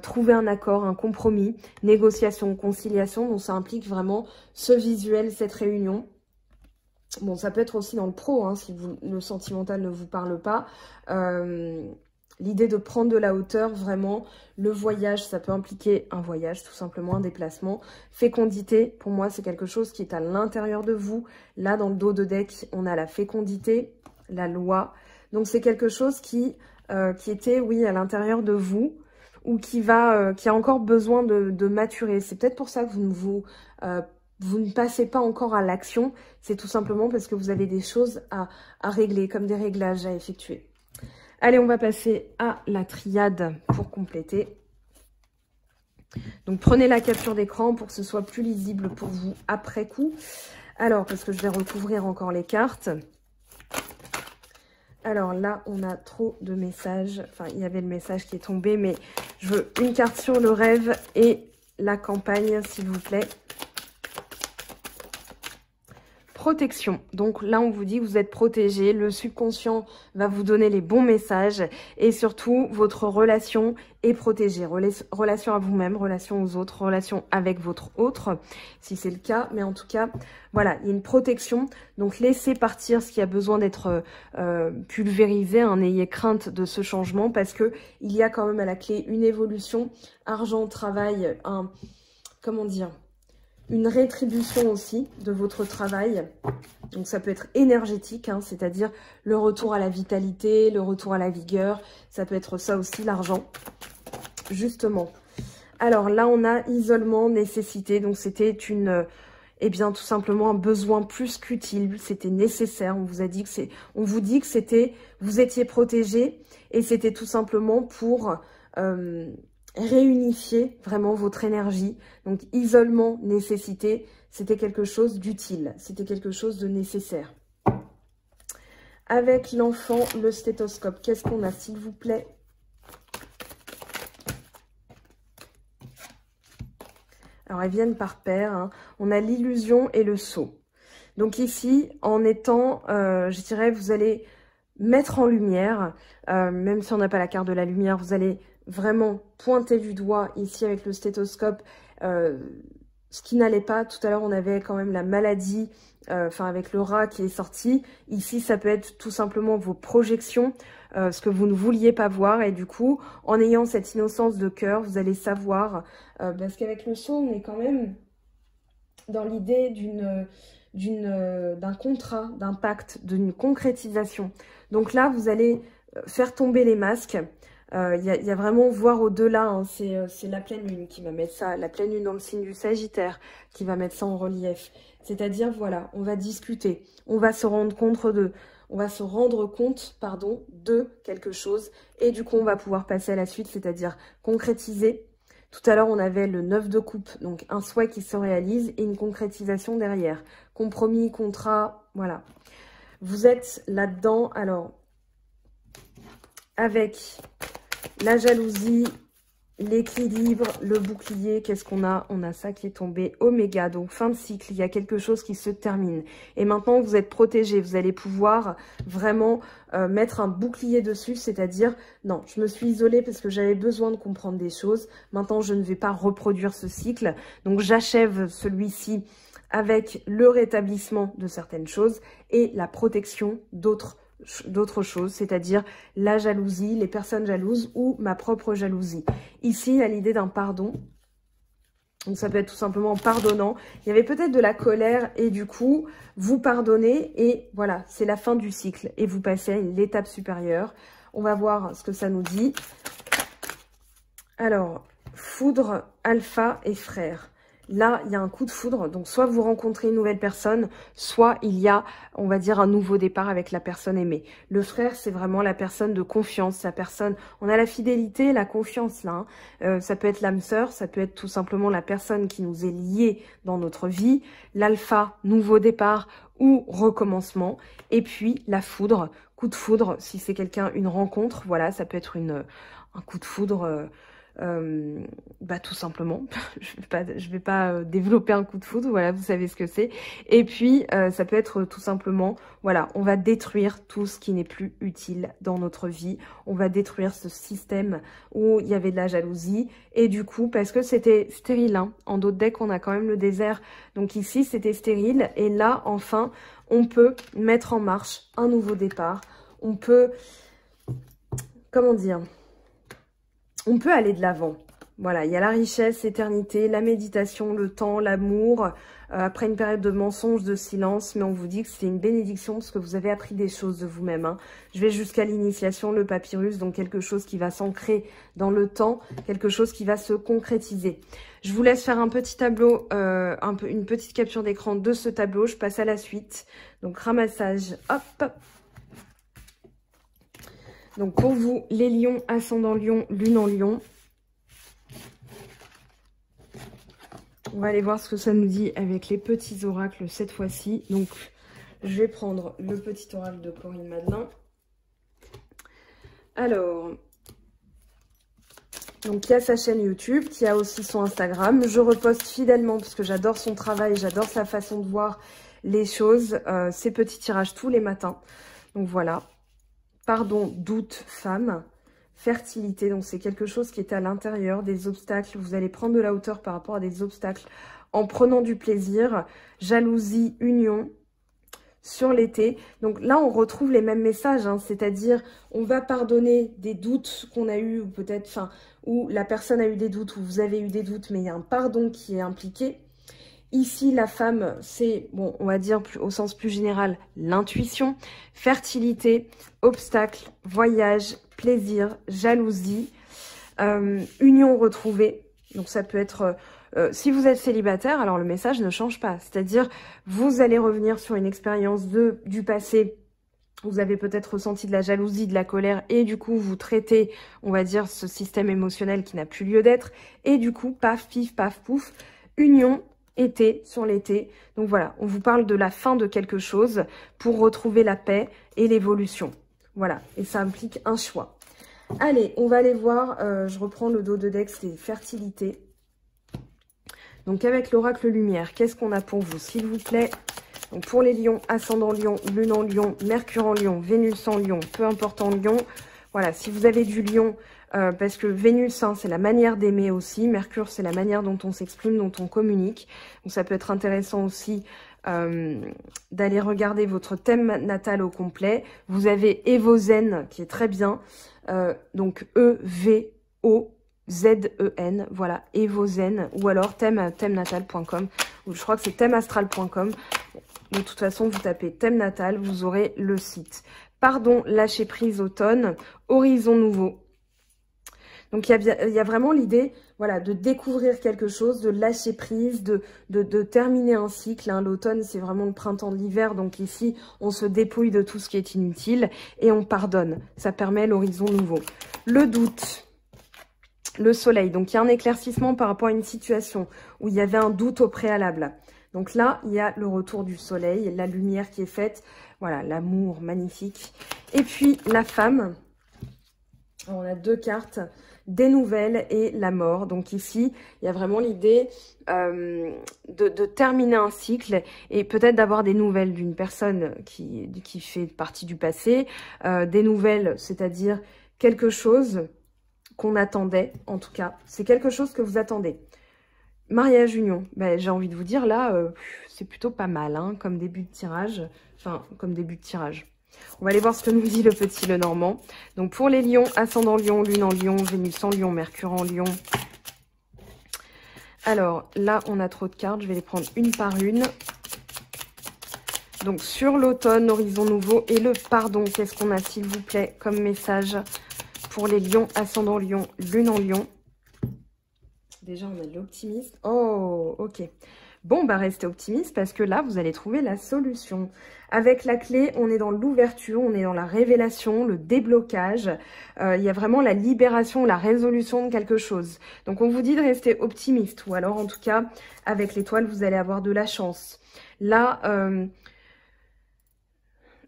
trouver un accord, un compromis, négociation, conciliation. Donc, ça implique vraiment ce visuel, cette réunion. Bon, ça peut être aussi dans le pro, hein, si le sentimental ne vous parle pas. L'idée de prendre de la hauteur, vraiment, le voyage, ça peut impliquer un voyage, tout simplement, un déplacement. Fécondité, pour moi, c'est quelque chose qui est à l'intérieur de vous. Là, dans le dos de deck, on a la fécondité, la loi. Donc, c'est quelque chose qui était, oui, à l'intérieur de vous ou qui a encore besoin de maturer. C'est peut-être pour ça que vous ne passez pas encore à l'action, c'est tout simplement parce que vous avez des choses à régler, comme des réglages à effectuer. Allez, on va passer à la triade pour compléter. Donc, prenez la capture d'écran pour que ce soit plus lisible pour vous après coup. Alors, parce que je vais recouvrir encore les cartes. Alors là, on a trop de messages. Enfin, il y avait le message qui est tombé, mais je veux une carte sur le rêve et la campagne, s'il vous plaît. Protection. Donc là, on vous dit que vous êtes protégé. Le subconscient va vous donner les bons messages. Et surtout, votre relation est protégée. Relation à vous-même, relation aux autres, relation avec votre autre, si c'est le cas. Mais en tout cas, voilà, il y a une protection. Donc, laissez partir ce qui a besoin d'être pulvérisé. Hein, n'ayez crainte de ce changement parce que il y a quand même à la clé une évolution. Argent, travail, comment dire, une rétribution aussi de votre travail. Donc ça peut être énergétique, hein, c'est-à-dire le retour à la vitalité, le retour à la vigueur. Ça peut être ça aussi, l'argent, justement. Alors là, on a isolement, nécessité. Donc c'était eh bien tout simplement un besoin plus qu'utile. C'était nécessaire. On vous dit que c'était, vous étiez protégé et c'était tout simplement pour réunifier vraiment votre énergie. Donc isolement, nécessité, c'était quelque chose d'utile, c'était quelque chose de nécessaire. Avec l'enfant, le stéthoscope, qu'est-ce qu'on a s'il vous plaît? Alors elles viennent par paire, hein. On a l'illusion et le sceau. Donc ici, en étant, je dirais, vous allez mettre en lumière, même si on n'a pas la carte de la lumière, vous allez vraiment pointer du doigt ici avec le stéthoscope ce qui n'allait pas. Tout à l'heure, on avait quand même la maladie, enfin avec le rat qui est sorti. Ici, ça peut être tout simplement vos projections, ce que vous ne vouliez pas voir. Et du coup, en ayant cette innocence de cœur, vous allez savoir, parce qu'avec le son, on est quand même dans l'idée d'un contrat, d'un pacte, d'une concrétisation. Donc là, vous allez faire tomber les masques. Il y a vraiment voir au-delà, hein. C'est la pleine lune qui va mettre ça, la pleine lune dans le signe du Sagittaire qui va mettre ça en relief. C'est-à-dire, voilà, on va discuter, on va se rendre compte on va se rendre compte, pardon, de quelque chose. Et du coup, on va pouvoir passer à la suite, c'est-à-dire concrétiser. Tout à l'heure, on avait le 9 de coupe, donc un souhait qui se réalise et une concrétisation derrière. Compromis, contrat, voilà. Vous êtes là-dedans, alors, avec la jalousie, l'équilibre, le bouclier, qu'est-ce qu'on a? On a ça qui est tombé, oméga, donc fin de cycle, il y a quelque chose qui se termine. Et maintenant, vous êtes protégé, vous allez pouvoir vraiment mettre un bouclier dessus, c'est-à-dire, non, je me suis isolée parce que j'avais besoin de comprendre des choses. Maintenant, je ne vais pas reproduire ce cycle, donc j'achève celui-ci avec le rétablissement de certaines choses et la protection d'autres choses, c'est-à-dire la jalousie, les personnes jalouses ou ma propre jalousie. Ici, il y a l'idée d'un pardon. Donc ça peut être tout simplement en pardonnant. Il y avait peut-être de la colère et du coup, vous pardonnez et voilà, c'est la fin du cycle et vous passez à l'étape supérieure. On va voir ce que ça nous dit. Alors, foudre, alpha et frère. Là, il y a un coup de foudre, donc soit vous rencontrez une nouvelle personne, soit il y a, on va dire, un nouveau départ avec la personne aimée. Le frère, c'est vraiment la personne de confiance, la personne, on a la fidélité, la confiance là. Ça peut être l'âme sœur, ça peut être tout simplement la personne qui nous est liée dans notre vie. L'alpha, nouveau départ ou recommencement. Et puis la foudre, coup de foudre, si c'est quelqu'un, une rencontre, voilà, ça peut être un coup de foudre... tout simplement, je vais pas développer un coup de foudre, voilà, vous savez ce que c'est. Et puis, ça peut être tout simplement, voilà, on va détruire tout ce qui n'est plus utile dans notre vie. On va détruire ce système où il y avait de la jalousie. Et du coup, parce que c'était stérile, hein, en d'autres decks, on a quand même le désert. Donc ici, c'était stérile. Et là, enfin, on peut mettre en marche un nouveau départ. On peut, comment dire, on peut aller de l'avant. Voilà, il y a la richesse, l'éternité, la méditation, le temps, l'amour, après une période de mensonges, de silence, mais on vous dit que c'est une bénédiction parce que vous avez appris des choses de vous-même. Hein. Je vais jusqu'à l'initiation, le papyrus, donc quelque chose qui va s'ancrer dans le temps, quelque chose qui va se concrétiser. Je vous laisse faire un petit tableau, une petite capture d'écran de ce tableau. Je passe à la suite. Donc ramassage, hop. Donc pour vous, les lions, ascendant lion, lune en lion. On va aller voir ce que ça nous dit avec les petits oracles cette fois-ci. Donc je vais prendre le petit oracle de Corinne Madelin. Alors, donc il y a sa chaîne YouTube, qui a aussi son Instagram. Je reposte fidèlement parce que j'adore son travail, j'adore sa façon de voir les choses. Ses petits tirages tous les matins. Donc voilà. Pardon, doute, femme, fertilité, donc c'est quelque chose qui est à l'intérieur, des obstacles, vous allez prendre de la hauteur par rapport à des obstacles en prenant du plaisir, jalousie, union, sur l'été. Donc là, on retrouve les mêmes messages, hein, c'est-à-dire on va pardonner des doutes qu'on a eu ou peut-être, enfin, où la personne a eu des doutes, ou vous avez eu des doutes, mais il y a un pardon qui est impliqué. Ici, la femme, c'est, bon, on va dire au sens plus général, l'intuition, fertilité, obstacle, voyage, plaisir, jalousie, union retrouvée. Donc ça peut être, si vous êtes célibataire, alors le message ne change pas. C'est-à-dire, vous allez revenir sur une expérience du passé. Vous avez peut-être ressenti de la jalousie, de la colère, et du coup, vous traitez, on va dire, ce système émotionnel qui n'a plus lieu d'être. Et du coup, paf, pif, paf, pouf, union, été, sur l'été. Donc voilà, on vous parle de la fin de quelque chose pour retrouver la paix et l'évolution. Voilà, et ça implique un choix. Allez, on va aller voir, je reprends le dos de deck, c'est fertilité. Donc avec l'oracle lumière, qu'est-ce qu'on a pour vous, s'il vous plaît? Donc pour les lions, ascendant lion, lune en lion, mercure en lion, Vénus en lion, peu importe en lion. Voilà, si vous avez du lion, parce que Vénus, hein, c'est la manière d'aimer aussi. Mercure, c'est la manière dont on s'exprime, dont on communique. Donc ça peut être intéressant aussi d'aller regarder votre thème natal au complet. Vous avez Evozen, qui est très bien. Donc E-V-O-Z-E-N, voilà, Evozen. Ou alors thèmenatal.com. Je crois que c'est thèmeastral.com. De toute façon, vous tapez thème natal, vous aurez le site. Pardon, lâcher prise automne, horizon nouveau. Donc, il y a vraiment l'idée, voilà, de découvrir quelque chose, de lâcher prise, de terminer un cycle. Hein. L'automne, c'est vraiment le printemps de l'hiver. Donc ici, on se dépouille de tout ce qui est inutile et on pardonne. Ça permet l'horizon nouveau. Le doute, le soleil. Donc, il y a un éclaircissement par rapport à une situation où il y avait un doute au préalable. Donc là, il y a le retour du soleil, la lumière qui est faite. Voilà, l'amour magnifique. Et puis, la femme. Alors, on a 2 cartes, des nouvelles et la mort. Donc ici, il y a vraiment l'idée de terminer un cycle et peut-être d'avoir des nouvelles d'une personne qui fait partie du passé. Des nouvelles, c'est-à-dire quelque chose qu'on attendait, en tout cas. C'est quelque chose que vous attendez. Mariage, union, ben, j'ai envie de vous dire, là, c'est plutôt pas mal, hein, comme début de tirage. Enfin, comme début de tirage. On va aller voir ce que nous dit le petit Lenormand. Donc, pour les lions, ascendant lion, lune en lion, Vénus en lion, Mercure en lion. Alors, là, on a trop de cartes. Je vais les prendre une par une. Donc, sur l'automne, horizon nouveau et le pardon. Qu'est-ce qu'on a, s'il vous plaît, comme message pour les lions, ascendant lion, lune en lion? Déjà, on a de l'optimisme. Oh, ok. Bon, bah restez optimiste parce que là, vous allez trouver la solution. Avec la clé, on est dans l'ouverture, on est dans la révélation, le déblocage. Il y a vraiment la libération, la résolution de quelque chose. Donc, on vous dit de rester optimiste. Ou alors, en tout cas, avec l'étoile, vous allez avoir de la chance. Là,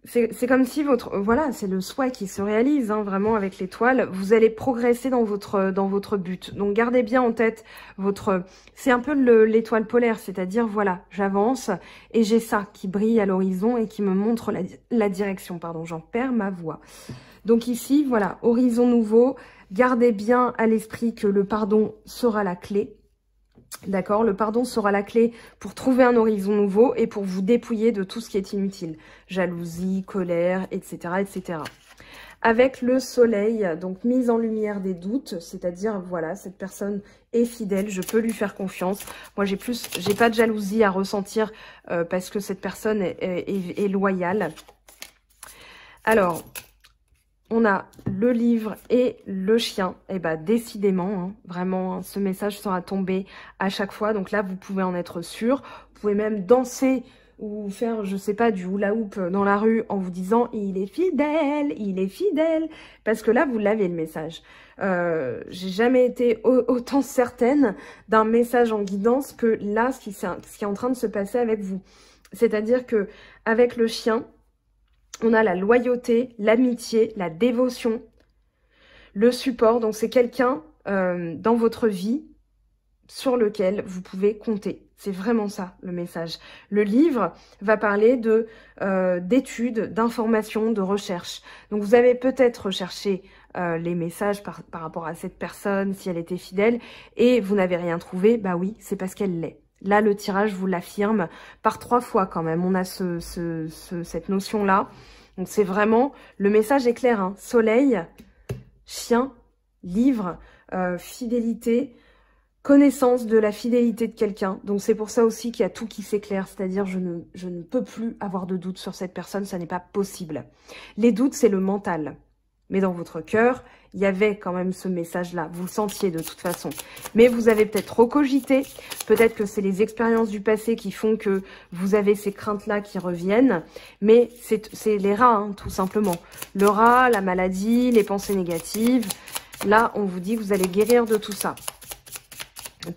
c'est comme si voilà, c'est le souhait qui se réalise, hein, vraiment avec l'étoile. Vous allez progresser dans votre but. Donc, gardez bien en tête c'est un peu l'étoile polaire, c'est-à-dire, voilà, j'avance et j'ai ça qui brille à l'horizon et qui me montre la direction. Pardon, j'en perds ma voix. Donc ici, voilà, horizon nouveau. Gardez bien à l'esprit que le pardon sera la clé. D'accord, le pardon sera la clé pour trouver un horizon nouveau et pour vous dépouiller de tout ce qui est inutile. Jalousie, colère, etc., etc. Avec le soleil, donc mise en lumière des doutes, c'est-à-dire, voilà, cette personne est fidèle, je peux lui faire confiance. Moi, j'ai pas de jalousie à ressentir parce que cette personne est loyale. Alors, on a le livre et le chien. Et bah décidément, hein, vraiment, hein, ce message sera tombé à chaque fois. Donc là, vous pouvez en être sûr. Vous pouvez même danser ou faire, je sais pas, du hula hoop dans la rue en vous disant « il est fidèle, il est fidèle ». Parce que là, vous l'avez le message. J'ai jamais été autant certaine d'un message en guidance que là, ce qui est en train de se passer avec vous. C'est-à-dire que avec le chien, on a la loyauté, l'amitié, la dévotion, le support. Donc, c'est quelqu'un dans votre vie sur lequel vous pouvez compter. C'est vraiment ça, le message. Le livre va parler d'études, d'informations, de recherches. Donc, vous avez peut-être recherché les messages par rapport à cette personne, si elle était fidèle, et vous n'avez rien trouvé. Bah oui, c'est parce qu'elle l'est. Là, le tirage vous l'affirme par 3 fois quand même. On a cette notion-là. Donc, c'est vraiment... Le message est clair. Hein. Soleil, chien, livre, fidélité, connaissance de la fidélité de quelqu'un. Donc, c'est pour ça aussi qu'il y a tout qui s'éclaire. C'est-à-dire, je ne peux plus avoir de doute sur cette personne. Ça n'est pas possible. Les doutes, c'est le mental. Mais dans votre cœur, il y avait quand même ce message-là. Vous le sentiez de toute façon. Mais vous avez peut-être recogité. Peut-être que c'est les expériences du passé qui font que vous avez ces craintes-là qui reviennent. Mais c'est les rats, hein, tout simplement. Le rat, la maladie, les pensées négatives. Là, on vous dit que vous allez guérir de tout ça.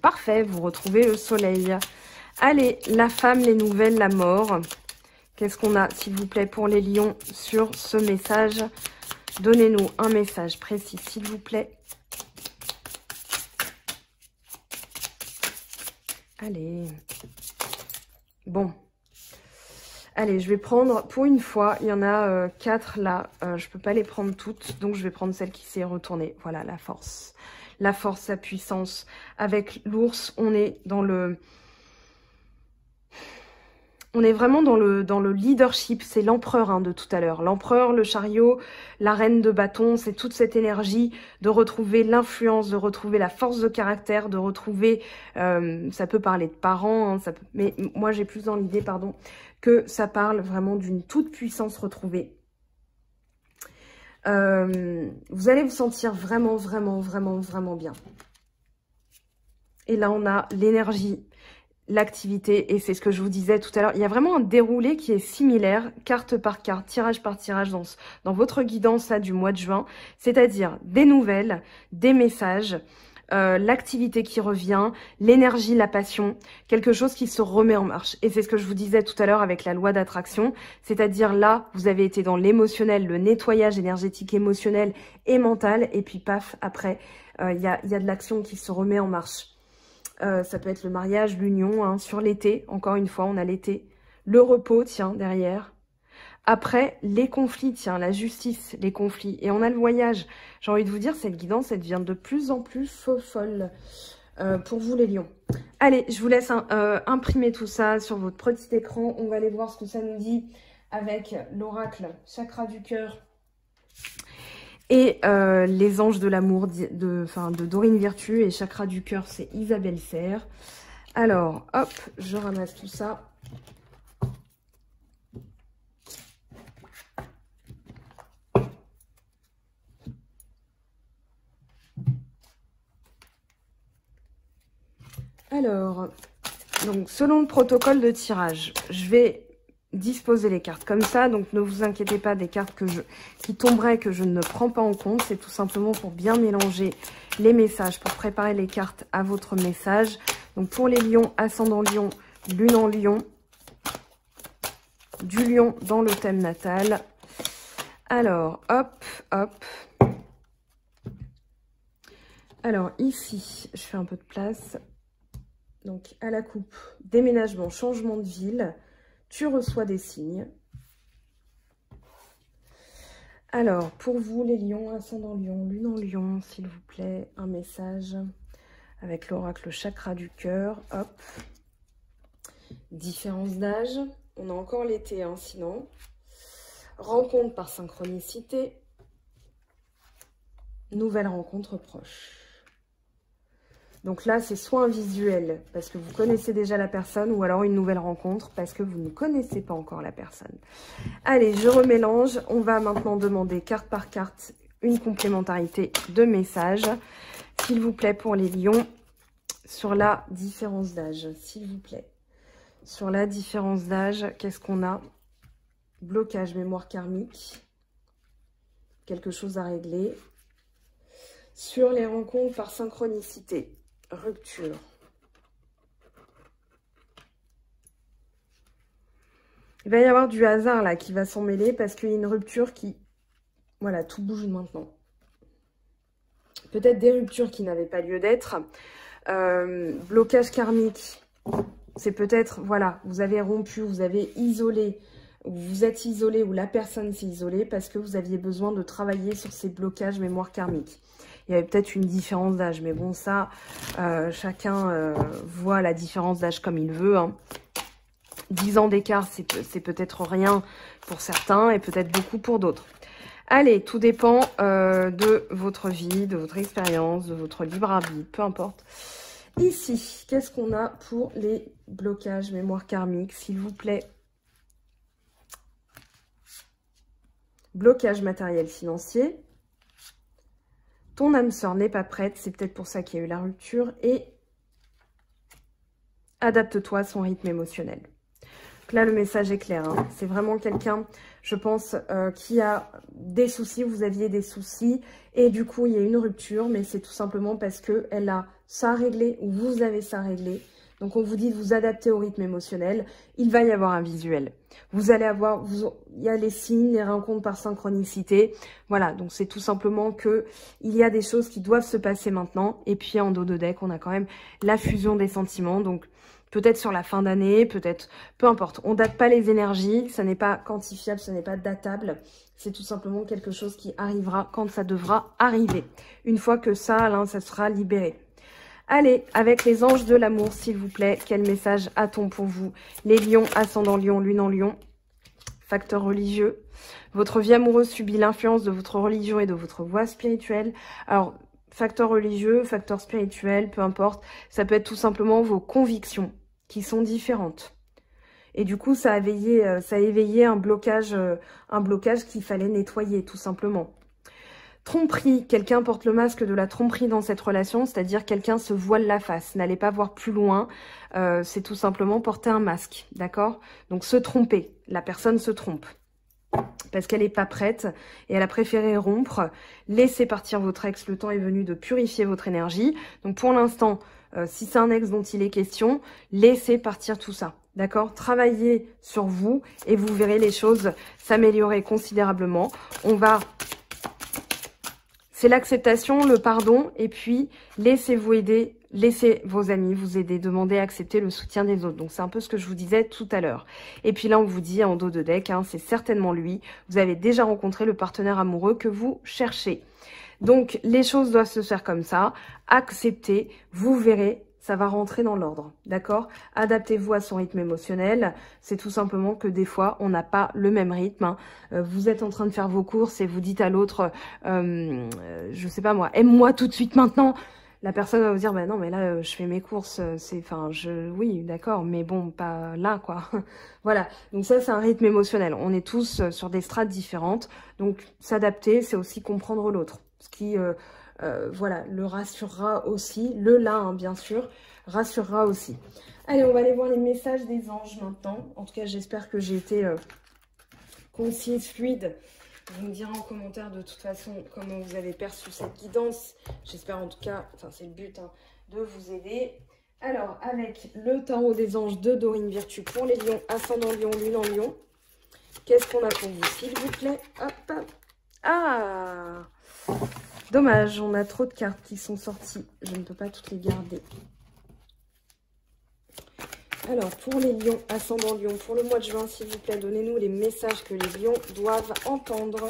Parfait, vous retrouvez le soleil. Allez, la femme, les nouvelles, la mort. Qu'est-ce qu'on a, s'il vous plaît, pour les lions sur ce message ? Donnez-nous un message précis, s'il vous plaît. Allez. Bon. Allez, je vais prendre, pour une fois, il y en a 4 là. Je ne peux pas les prendre toutes, donc je vais prendre celle qui s'est retournée. Voilà, la force. La force, sa puissance. Avec l'ours, on est dans le... On est vraiment dans le leadership, c'est l'empereur hein, de tout à l'heure. L'empereur, le chariot, la reine de bâton, c'est toute cette énergie de retrouver l'influence, de retrouver la force de caractère, de retrouver, ça peut parler de parents, hein, mais moi j'ai plus dans l'idée, pardon, que ça parle vraiment d'une toute puissance retrouvée. Vous allez vous sentir vraiment, vraiment, vraiment, vraiment bien. Et là, on a l'énergie, l'activité, et c'est ce que je vous disais tout à l'heure. Il y a vraiment un déroulé qui est similaire, carte par carte, tirage par tirage dans votre guidance là, du mois de juin. C'est-à-dire des nouvelles, des messages, l'activité qui revient, l'énergie, la passion, quelque chose qui se remet en marche. Et c'est ce que je vous disais tout à l'heure avec la loi d'attraction, c'est-à-dire là, vous avez été dans l'émotionnel, le nettoyage énergétique émotionnel et mental, et puis paf, après, il y a de l'action qui se remet en marche. Ça peut être le mariage, l'union, hein, sur l'été, encore une fois, on a l'été, le repos, tiens, derrière. Après, les conflits, tiens, la justice, les conflits. Et on a le voyage. J'ai envie de vous dire, cette guidance, elle devient de plus en plus folle pour vous, les lions. Allez, je vous laisse imprimer tout ça sur votre petit écran. On va aller voir ce que ça nous dit avec l'oracle chakra du cœur et les anges de l'amour de Dorine Virtue. Et chakra du cœur, c'est Isabelle Serre. Alors, hop, je ramasse tout ça. Alors, donc selon le protocole de tirage, je vais disposer les cartes comme ça. Donc ne vous inquiétez pas des cartes qui tomberaient que je ne prends pas en compte. C'est tout simplement pour bien mélanger les messages, pour préparer les cartes à votre message. Donc pour les lions, ascendant lion, lune en lion, du lion dans le thème natal. Alors, hop, hop. Alors ici, je fais un peu de place. Donc, à la coupe, déménagement, changement de ville, tu reçois des signes. Alors, pour vous, les lions, ascendant lion, lune en lion, s'il vous plaît, un message avec l'oracle chakra du cœur. Hop. Différence d'âge. On a encore l'été, hein, sinon. Rencontre par synchronicité. Nouvelle rencontre proche. Donc là, c'est soit un visuel, parce que vous connaissez déjà la personne, ou alors une nouvelle rencontre, parce que vous ne connaissez pas encore la personne. Allez, je remélange. On va maintenant demander carte par carte une complémentarité de messages. S'il vous plaît, pour les lions, sur la différence d'âge, s'il vous plaît. Sur la différence d'âge, qu'est-ce qu'on a? Blocage, mémoire karmique. Quelque chose à régler. Sur les rencontres par synchronicité. Rupture. Il va y avoir du hasard là qui va s'en mêler parce qu'il y a une rupture qui... Voilà, tout bouge maintenant. Peut-être des ruptures qui n'avaient pas lieu d'être. Blocage karmique. C'est peut-être, voilà, vous avez rompu, vous avez isolé, ou vous êtes isolé, ou la personne s'est isolée parce que vous aviez besoin de travailler sur ces blocages mémoire karmique. Il y avait peut-être une différence d'âge, mais bon, ça, chacun voit la différence d'âge comme il veut. Hein. 10 ans d'écart, c'est peut-être rien pour certains et peut-être beaucoup pour d'autres. Allez, tout dépend de votre vie, de votre expérience, de votre libre arbitre, peu importe. Ici, qu'est-ce qu'on a pour les blocages mémoire karmique, s'il vous plaît? Blocage matériel financier. Ton âme sœur n'est pas prête, c'est peut-être pour ça qu'il y a eu la rupture. Et adapte-toi à son rythme émotionnel. Donc là, le message est clair. Hein. C'est vraiment quelqu'un, je pense, qui a des soucis. Vous aviez des soucis. Et du coup, il y a une rupture. Mais c'est tout simplement parce qu'elle a ça à régler ou vous avez ça à régler. Donc, on vous dit de vous adapter au rythme émotionnel. Il va y avoir un visuel. Vous allez avoir, il y a les signes, les rencontres par synchronicité. Voilà, donc c'est tout simplement que il y a des choses qui doivent se passer maintenant. Et puis, en dos de deck, on a quand même la fusion des sentiments. Donc, peut-être sur la fin d'année, peut-être, peu importe. On date pas les énergies, ça n'est pas quantifiable, ce n'est pas datable. C'est tout simplement quelque chose qui arrivera quand ça devra arriver. Une fois que ça, là, ça sera libéré. Allez, avec les anges de l'amour, s'il vous plaît, quel message a-t-on pour vous? Les lions, ascendant lion, lune en lion. Facteur religieux. Votre vie amoureuse subit l'influence de votre religion et de votre voie spirituelle. Alors, facteur religieux, facteur spirituel, peu importe. Ça peut être tout simplement vos convictions qui sont différentes. Et du coup, ça a éveillé un blocage qu'il fallait nettoyer, tout simplement. Tromperie, quelqu'un porte le masque de la tromperie dans cette relation, c'est-à-dire quelqu'un se voile la face. N'allez pas voir plus loin, c'est tout simplement porter un masque, d'accord? Donc se tromper, la personne se trompe. Parce qu'elle n'est pas prête et elle a préféré rompre. Laissez partir votre ex, le temps est venu de purifier votre énergie. Donc pour l'instant, si c'est un ex dont il est question, laissez partir tout ça. D'accord? Travaillez sur vous et vous verrez les choses s'améliorer considérablement. C'est l'acceptation, le pardon et puis laissez-vous aider. Laissez vos amis vous aider, demandez à accepter le soutien des autres. Donc, c'est un peu ce que je vous disais tout à l'heure. Et puis là, on vous dit en dos de deck, hein, c'est certainement lui. Vous avez déjà rencontré le partenaire amoureux que vous cherchez. Donc, les choses doivent se faire comme ça. Acceptez, vous verrez, ça va rentrer dans l'ordre. D'accord? Adaptez-vous à son rythme émotionnel. C'est tout simplement que des fois, on n'a pas le même rythme. Hein. Vous êtes en train de faire vos courses et vous dites à l'autre, je sais pas moi, aime-moi tout de suite maintenant. La personne va vous dire, bah non, mais là, je fais mes courses, oui, d'accord, mais bon, pas là, quoi. Voilà, donc ça, c'est un rythme émotionnel. On est tous sur des strates différentes, donc s'adapter, c'est aussi comprendre l'autre. Ce qui, voilà, le rassurera aussi, hein, bien sûr, rassurera aussi. Allez, on va aller voir les messages des anges maintenant. En tout cas, j'espère que j'ai été concise, fluide. Vous me direz en commentaire de toute façon comment vous avez perçu cette guidance. J'espère en tout cas, enfin c'est le but, hein, de vous aider. Alors, avec le tarot des anges de Dorine Virtue pour les lions, ascendant lion, lune en lion. Qu'est-ce qu'on a pour vous, s'il vous plaît? Hop. Ah! Dommage, on a trop de cartes qui sont sorties. Je ne peux pas toutes les garder. Alors, pour les lions, ascendant lion, pour le mois de juin, s'il vous plaît, donnez-nous les messages que les lions doivent entendre.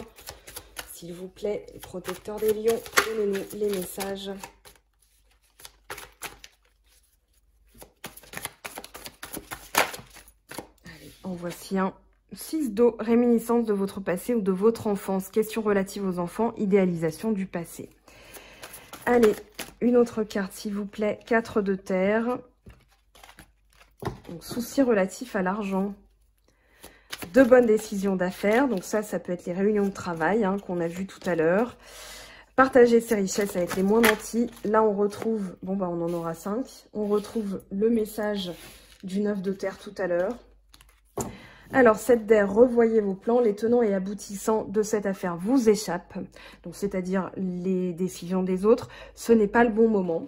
S'il vous plaît, les protecteurs des lions, donnez-nous les messages. Allez, en voici un. 6 d'eau, réminiscence de votre passé ou de votre enfance. Questions relatives aux enfants, idéalisation du passé. Allez, une autre carte, s'il vous plaît. 4 de terre. Donc, soucis relatifs à l'argent. De bonnes décisions d'affaires. Donc ça peut être les réunions de travail hein, qu'on a vu tout à l'heure. Partager ses richesses avec les moins nantis. Là, on retrouve, bon bah on en aura 5. On retrouve le message du 9 de terre tout à l'heure. Alors, 7 d'air, revoyez vos plans. Les tenants et aboutissants de cette affaire vous échappent. Donc, c'est-à-dire les décisions des autres. Ce n'est pas le bon moment.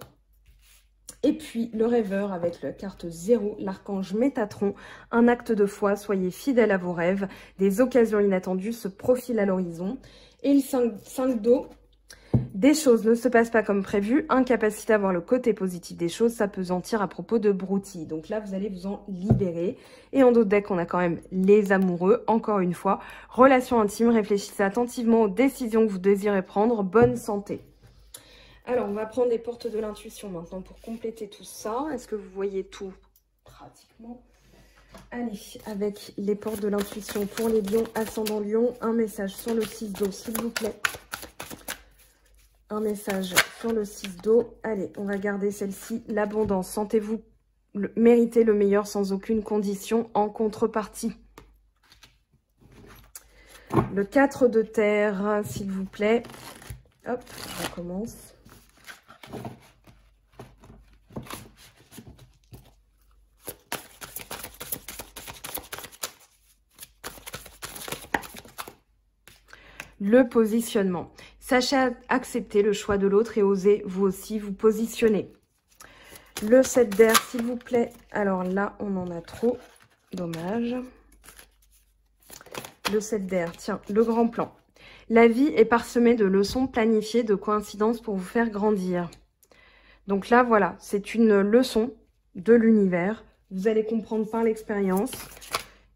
Et puis, le rêveur avec la carte 0, l'archange Métatron. Un acte de foi, soyez fidèle à vos rêves. Des occasions inattendues se profilent à l'horizon. Et le 5 d'eau, des choses ne se passent pas comme prévu. Incapacité à voir le côté positif des choses, s'apesantir à propos de broutilles. Donc là, vous allez vous en libérer. Et en dos de deck, on a quand même les amoureux. Encore une fois, relation intime, réfléchissez attentivement aux décisions que vous désirez prendre. Bonne santé. Alors, on va prendre les portes de l'intuition maintenant pour compléter tout ça. Est-ce que vous voyez tout? Pratiquement. Allez, avec les portes de l'intuition pour les lions, ascendant lion, un message sur le 6 d'eau, s'il vous plaît. Un message sur le 6 d'eau. Allez, on va garder celle-ci. L'abondance. Sentez-vous mériter le meilleur sans aucune condition en contrepartie. Le 4 de terre, s'il vous plaît. Hop, on recommence. Le positionnement. Sachez accepter le choix de l'autre et osez vous aussi vous positionner. Le 7 d'air, s'il vous plaît. Alors là, on en a trop. Dommage. Le 7 d'air, tiens, le grand plan. La vie est parsemée de leçons planifiées, de coïncidences pour vous faire grandir. Donc là, voilà, c'est une leçon de l'univers. Vous allez comprendre par l'expérience.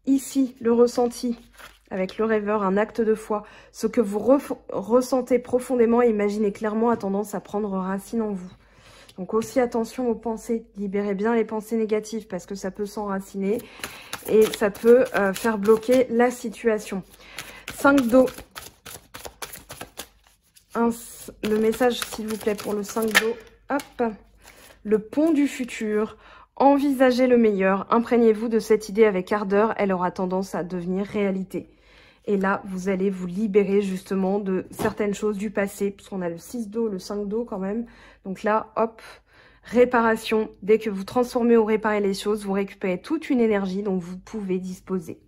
Ici, le ressenti avec le rêveur, un acte de foi. Ce que vous ressentez profondément et imaginez clairement a tendance à prendre racine en vous. Donc aussi attention aux pensées. Libérez bien les pensées négatives parce que ça peut s'enraciner et ça peut faire bloquer la situation. 5 d'eau. Le message, s'il vous plaît, pour le 5 d'eau. Hop. Le pont du futur. Envisagez le meilleur. Imprégnez-vous de cette idée avec ardeur. Elle aura tendance à devenir réalité. Et là, vous allez vous libérer justement de certaines choses du passé, puisqu'on a le 6 d'eau, le 5 d'eau quand même. Donc là, hop, réparation. Dès que vous transformez ou réparez les choses, vous récupérez toute une énergie dont vous pouvez disposer.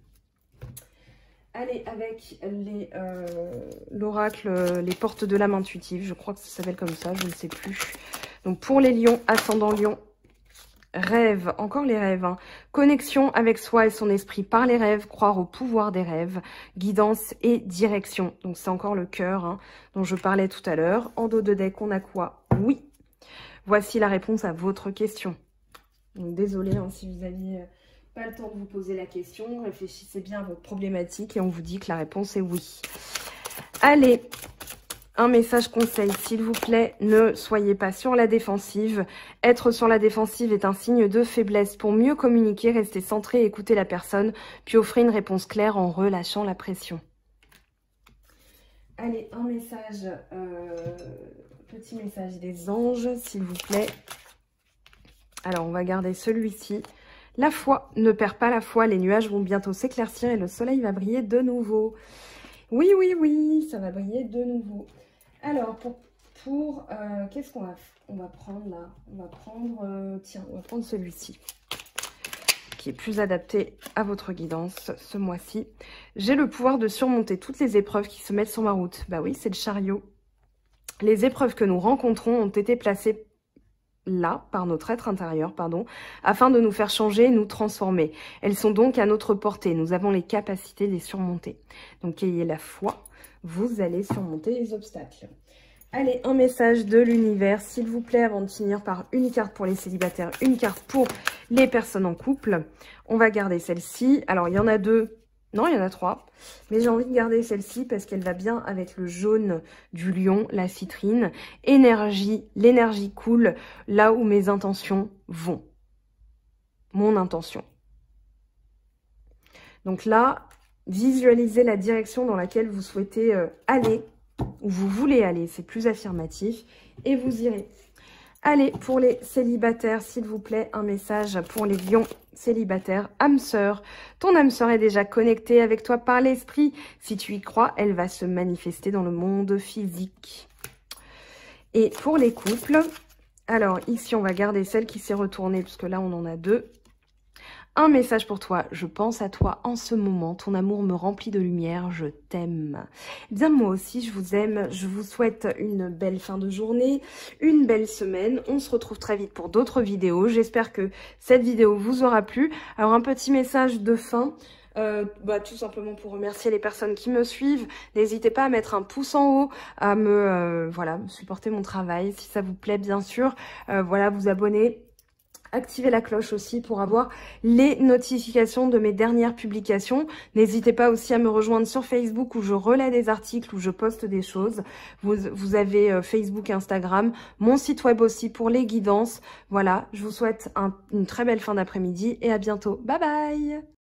Allez, avec l'oracle, les portes de l'âme intuitive, je crois que ça s'appelle comme ça, je ne sais plus. Donc pour les lions, ascendant lion, rêve, encore les rêves, hein. Connexion avec soi et son esprit par les rêves, croire au pouvoir des rêves, guidance et direction. Donc c'est encore le cœur hein, dont je parlais tout à l'heure. En dos de deck, on a quoi? Oui. Voici la réponse à votre question. Donc désolée hein, si vous aviez pas le temps de vous poser la question. Réfléchissez bien à votre problématique et on vous dit que la réponse est oui. Allez, un message conseil, s'il vous plaît, ne soyez pas sur la défensive. Être sur la défensive est un signe de faiblesse. Pour mieux communiquer, restez centré, écoutez la personne, puis offrez une réponse claire en relâchant la pression. Allez, un message, petit message des anges, s'il vous plaît. Alors, on va garder celui-ci. La foi, ne perds pas la foi, les nuages vont bientôt s'éclaircir et le soleil va briller de nouveau. Oui, oui, oui, ça va briller de nouveau. Alors, qu'est-ce qu'on va prendre là? On va prendre, tiens, on va prendre celui-ci, qui est plus adapté à votre guidance ce mois-ci. J'ai le pouvoir de surmonter toutes les épreuves qui se mettent sur ma route. Bah oui, c'est le chariot. Les épreuves que nous rencontrons ont été placées là, par notre être intérieur, pardon, afin de nous faire changer et nous transformer. Elles sont donc à notre portée. Nous avons les capacités de les surmonter. Donc, ayez la foi, vous allez surmonter les obstacles. Allez, un message de l'univers, s'il vous plaît, avant de finir par une carte pour les célibataires, une carte pour les personnes en couple. On va garder celle-ci. Alors, il y en a deux. Non, il y en a trois. Mais j'ai envie de garder celle-ci parce qu'elle va bien avec le jaune du lion, la citrine. Énergie, l'énergie coule là où mes intentions vont. Mon intention. Donc là, visualisez la direction dans laquelle vous souhaitez aller, où vous voulez aller. C'est plus affirmatif. Et vous irez. Allez, pour les célibataires, s'il vous plaît, un message pour les lions célibataires. Âme sœur, ton âme sœur est déjà connectée avec toi par l'esprit. Si tu y crois, elle va se manifester dans le monde physique. Et pour les couples, alors ici, on va garder celle qui s'est retournée, parce que là, on en a deux. Un message pour toi, je pense à toi en ce moment, ton amour me remplit de lumière, je t'aime. Bien moi aussi, je vous aime, je vous souhaite une belle fin de journée, une belle semaine. On se retrouve très vite pour d'autres vidéos. J'espère que cette vidéo vous aura plu. Alors un petit message de fin. Tout simplement pour remercier les personnes qui me suivent. N'hésitez pas à mettre un pouce en haut, à me supporter mon travail si ça vous plaît bien sûr. Vous abonner. Activez la cloche aussi pour avoir les notifications de mes dernières publications. N'hésitez pas aussi à me rejoindre sur Facebook où je relais des articles, où je poste des choses. Vous avez Facebook, Instagram, mon site web aussi pour les guidances. Voilà, je vous souhaite une très belle fin d'après-midi et à bientôt. Bye bye!